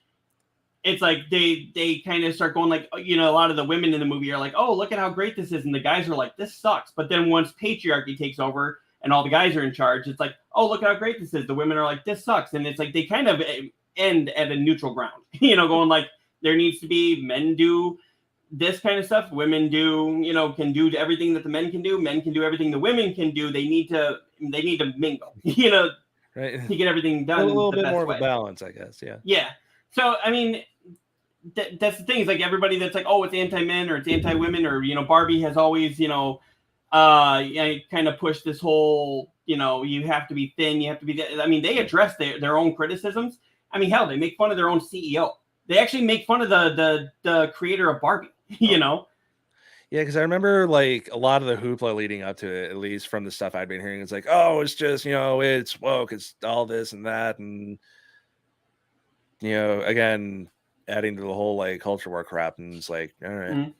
it's like they kind of start going like, a lot of the women in the movie are like, oh, look at how great this is. And the guys are like, this sucks. But then once patriarchy takes over and all the guys are in charge, it's like, oh, look at how great this is. The women are like, this sucks. And it's like they kind of end at a neutral ground, going like there needs to be men do this kind of stuff. Women do, can do everything that the men can do. Men can do everything the women can do. They need to mingle, right, to get everything done. A little bit more of a balance, I guess. Yeah. Yeah. So, I mean, that's the thing. Is like everybody that's like, oh, it's anti-men or it's anti-women or, Barbie has always, kind of pushed this whole, you have to be thin. You have to be, I mean, they address their own criticisms. I mean, hell, they make fun of their own CEO. They actually make fun of the creator of Barbie, Yeah, because I remember like a lot of the hoopla leading up to it, at least from the stuff I'd been hearing, it's like, oh, it's just, it's woke, it's all this and that. And, again, adding to the whole like culture war crap, and it's like, all right. Mm-hmm.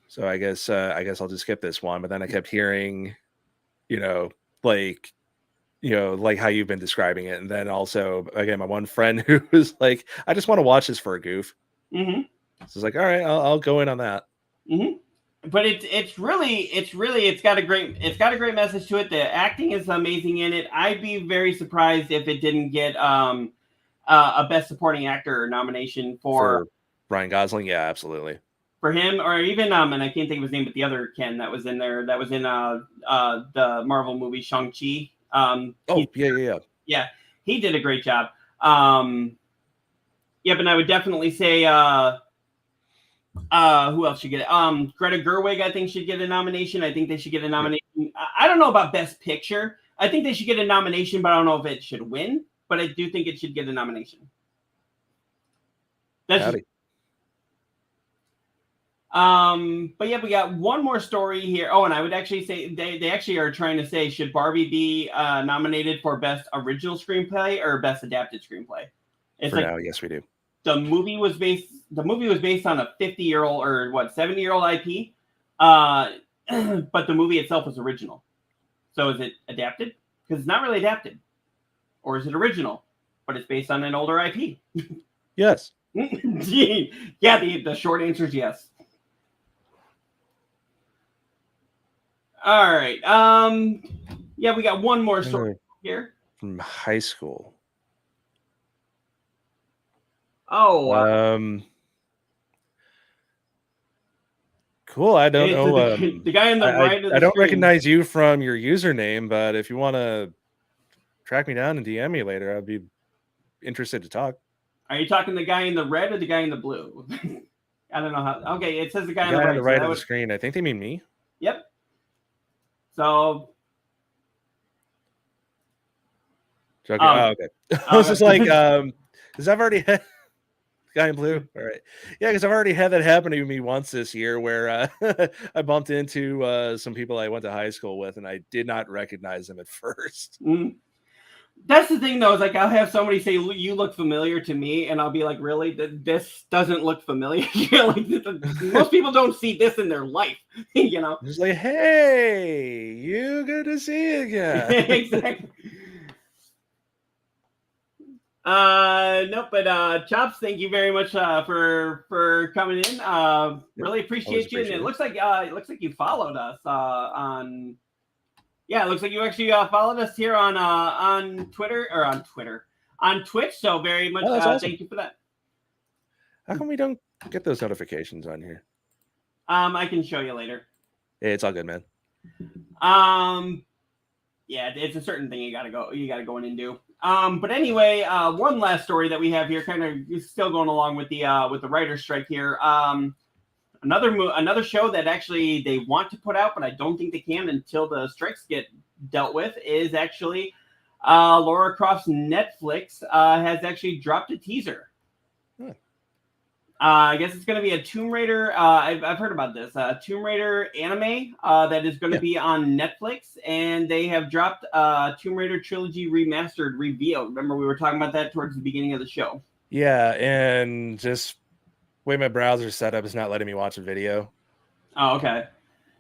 So I guess I'll just skip this one. But then I kept hearing, like how you've been describing it. And then also, again, my one friend who was like, I just want to watch this for a goof. Mm-hmm. So it's like, all right, I'll go in on that. Mm-hmm. But it's got a great message to it. The acting is amazing in it. I'd be very surprised if it didn't get a Best Supporting Actor nomination for Ryan Gosling. Yeah, absolutely. For him, or even and I can't think of his name, but the other Ken that was in there, that was in the Marvel movie Shang-Chi. Yeah, he did a great job. But I would definitely say who else should get it? Greta Gerwig, I think, should get a nomination. I think they should get a nomination. I don't know about Best Picture. I think they should get a nomination, but I don't know if it should win. but I do think it should get a nomination. That's just, but yeah, we got one more story here. Oh, and I would actually say they actually are trying to say, should Barbie be nominated for best original screenplay or best adapted screenplay? It's For now, yes, we do. The movie was based on a 50-year-old or 70-year-old IP, but the movie itself was original. So is it adapted? Because it's not really adapted. Or is it original, but it's based on an older IP? Yes. Yeah, the short answer is yes. All right. Yeah, we got one more story here. From high school. Oh. Cool. I don't know. The guy on the right of the I don't screen. recognize you from your username, but if you want to track me down and DM me later, I'd be interested to talk. Are you talking the guy in the red or the guy in the blue? I don't know how. Okay, it says the guy The on the right. of the screen. I think they mean me. Yep. So. Okay. Okay. I was just like, because I've already had guy in blue. All right. Yeah, because I've already had that happen to me once this year where I bumped into some people I went to high school with, and I did not recognize them at first. That's the thing, though, is like I'll have somebody say, "You look familiar to me," and I'll be like, "Really? This doesn't look familiar." Like, most people don't see this in their life, you know. Just like, hey, you good to see you again. Exactly. Nope, but Chops, thank you very much for coming in. Really appreciate you. And it looks like you followed us on. Yeah, it looks like you actually followed us here on Twitter or on Twitch. So very much awesome. Thank you for that. How come we don't get those notifications on here? I can show you later. Hey, it's all good, man. Yeah, it's a certain thing you gotta go in and do. But anyway, one last story that we have here, kind of still going along with the writer's strike here. Another show that actually they want to put out, but I don't think they can until the strikes get dealt with, is actually Lara Croft's Netflix has actually dropped a teaser. I guess it's going to be a Tomb Raider. I've heard about this. Tomb Raider anime that is going to be on Netflix, and they have dropped Tomb Raider Trilogy Remastered Revealed. Remember, we were talking about that towards the beginning of the show. Yeah, and just way my browser set up is not letting me watch a video. Oh, okay.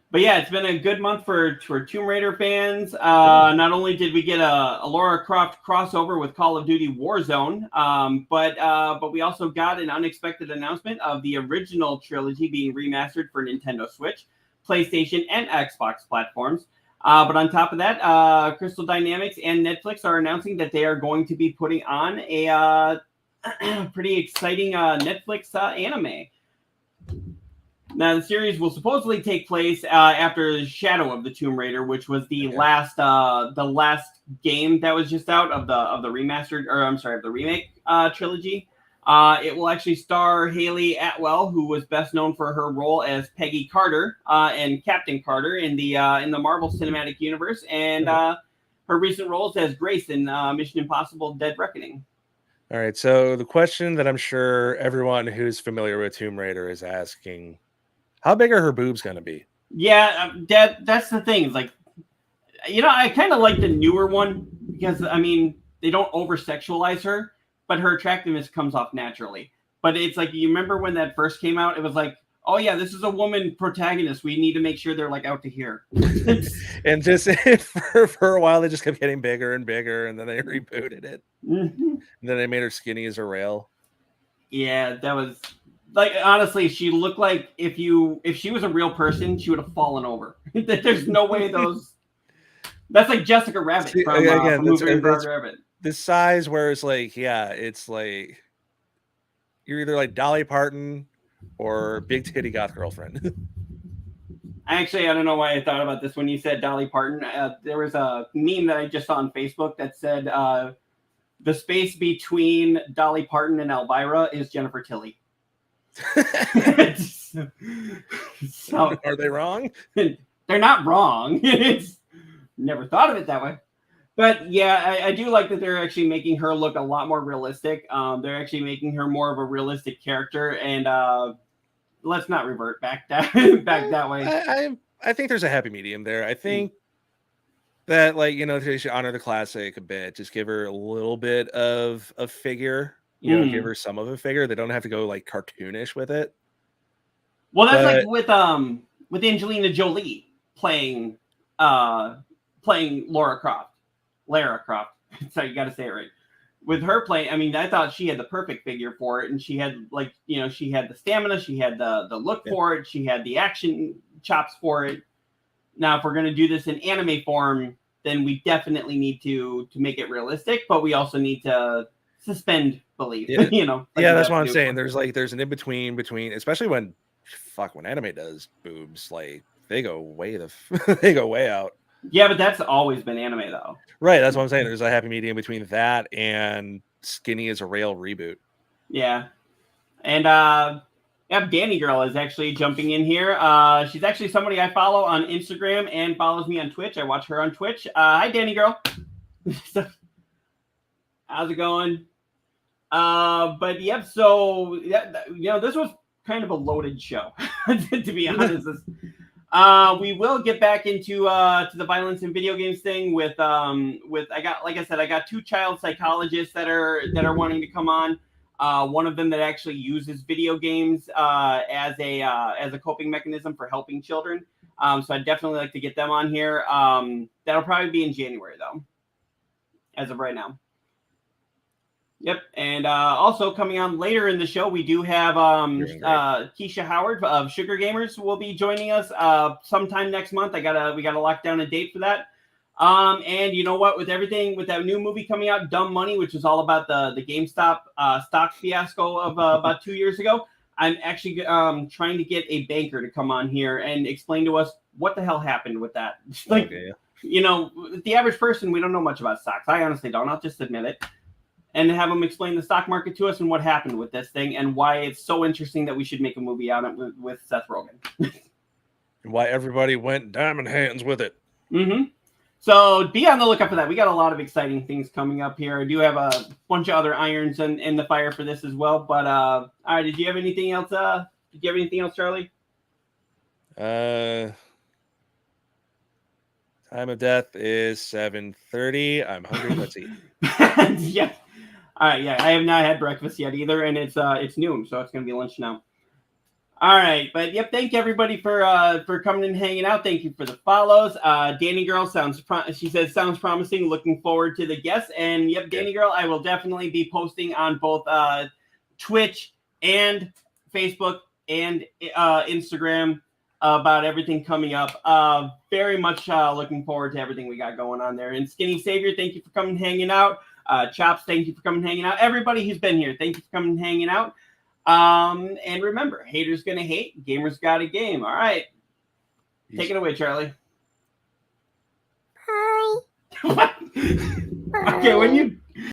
But yeah, it's been a good month for Tomb Raider fans. Not only did we get a Lara Croft crossover with Call of Duty Warzone, but we also got an unexpected announcement of the original trilogy being remastered for Nintendo Switch, PlayStation, and Xbox platforms. But on top of that, Crystal Dynamics and Netflix are announcing that they are going to be putting on a pretty exciting Netflix anime. Now, the series will supposedly take place after Shadow of the Tomb Raider, which was the last game that was just out of the remastered, or I'm sorry, of the remake trilogy. It will actually star Haley Atwell, who was best known for her role as Peggy Carter and Captain Carter in the Marvel Cinematic Universe, and her recent roles as Grace in Mission Impossible: Dead Reckoning. All right, so the question that I'm sure everyone who's familiar with Tomb Raider is asking: how big are her boobs going to be? Yeah, that's the thing. It's like, you know, I kind of like the newer one because, I mean, they don't over-sexualize her, but her attractiveness comes off naturally. But it's like, you remember when that first came out? It was like, oh, yeah, this is a woman protagonist. We need to make sure they're, like, out to here. And just for a while, they just kept getting bigger and bigger, and then they rebooted it. Mm-hmm. And then they made her skinny as a rail. Yeah, that was... Like, honestly, she looked like if she was a real person, she would have fallen over. There's no way those. That's like Jessica Rabbit from movie Rabbit. The size where it's like, yeah, it's like you're either like Dolly Parton or Big Titty Goth Girlfriend. Actually, I don't know why I thought about this when you said Dolly Parton. There was a meme that I just saw on Facebook that said the space between Dolly Parton and Elvira is Jennifer Tilly. So are they wrong? They're not wrong. It's never thought of it that way. But yeah, I do like that they're actually making her look a lot more realistic. They're actually making her more of a realistic character, and let's not revert back that way. I think there's a happy medium there. I think that, like, they should honor the classic a bit. Just give her a little bit of a figure. Give her some of a figure. They don't have to go like cartoonish with it. Well, that's like with Angelina Jolie playing Lara Croft. So you got to say it right. With her playing, I mean, I thought she had the perfect figure for it, and she had she had the stamina, she had the look for it, she had the action chops for it. Now, if we're going to do this in anime form, then we definitely need to make it realistic, but we also need to suspend belief. Yeah, that's what I'm saying. There's an in between, especially when anime does boobs, like they go way out. Yeah, but that's always been anime, though. Right, that's what I'm saying. There's a happy medium between that and Skinny as a Rail reboot. Yeah, and Danny Girl is actually jumping in here. She's actually somebody I follow on Instagram and follows me on Twitch. I watch her on Twitch. Hi, Danny Girl. How's it going? But yep. So this was kind of a loaded show, to be honest. We will get back into to the violence in video games thing with I got two child psychologists that are wanting to come on. One of them that actually uses video games as a coping mechanism for helping children. So I'd definitely like to get them on here. That'll probably be in January though, as of right now. Yep, and also coming on later in the show, we do have Keisha Howard of Sugar Gamers will be joining us sometime next month. We gotta lock down a date for that. And you know what? With everything, with that new movie coming out, Dumb Money, which is all about the GameStop stock fiasco of about 2 years ago, I'm actually trying to get a banker to come on here and explain to us what the hell happened with that. The average person, we don't know much about stocks. I honestly don't. I'll just admit it. And have them explain the stock market to us and what happened with this thing and why it's so interesting that we should make a movie out of it with Seth Rogen. And why everybody went diamond hands with it. Mm-hmm. So be on the lookout for that. We got a lot of exciting things coming up here. I do have a bunch of other irons in the fire for this as well. But all right, did you have anything else? Charlie? Time of death is 7:30. I'm hungry. Let's eat. Yeah. All right, yeah, I have not had breakfast yet either, and it's noon, so it's gonna be lunch now. All right, but yep, thank you everybody for coming and hanging out. Thank you for the follows. Danny Girl sounds promising. Looking forward to the guests, and yep, Danny Girl, I will definitely be posting on both Twitch and Facebook and Instagram about everything coming up. Very much looking forward to everything we got going on there. And Skinny Savior, thank you for coming and hanging out. Chops, thank you for coming and hanging out. Everybody who's been here, thank you for coming and hanging out. And remember, haters gonna hate, gamers got a game. All right. Take it away, Charlie. Hi. Okay, when you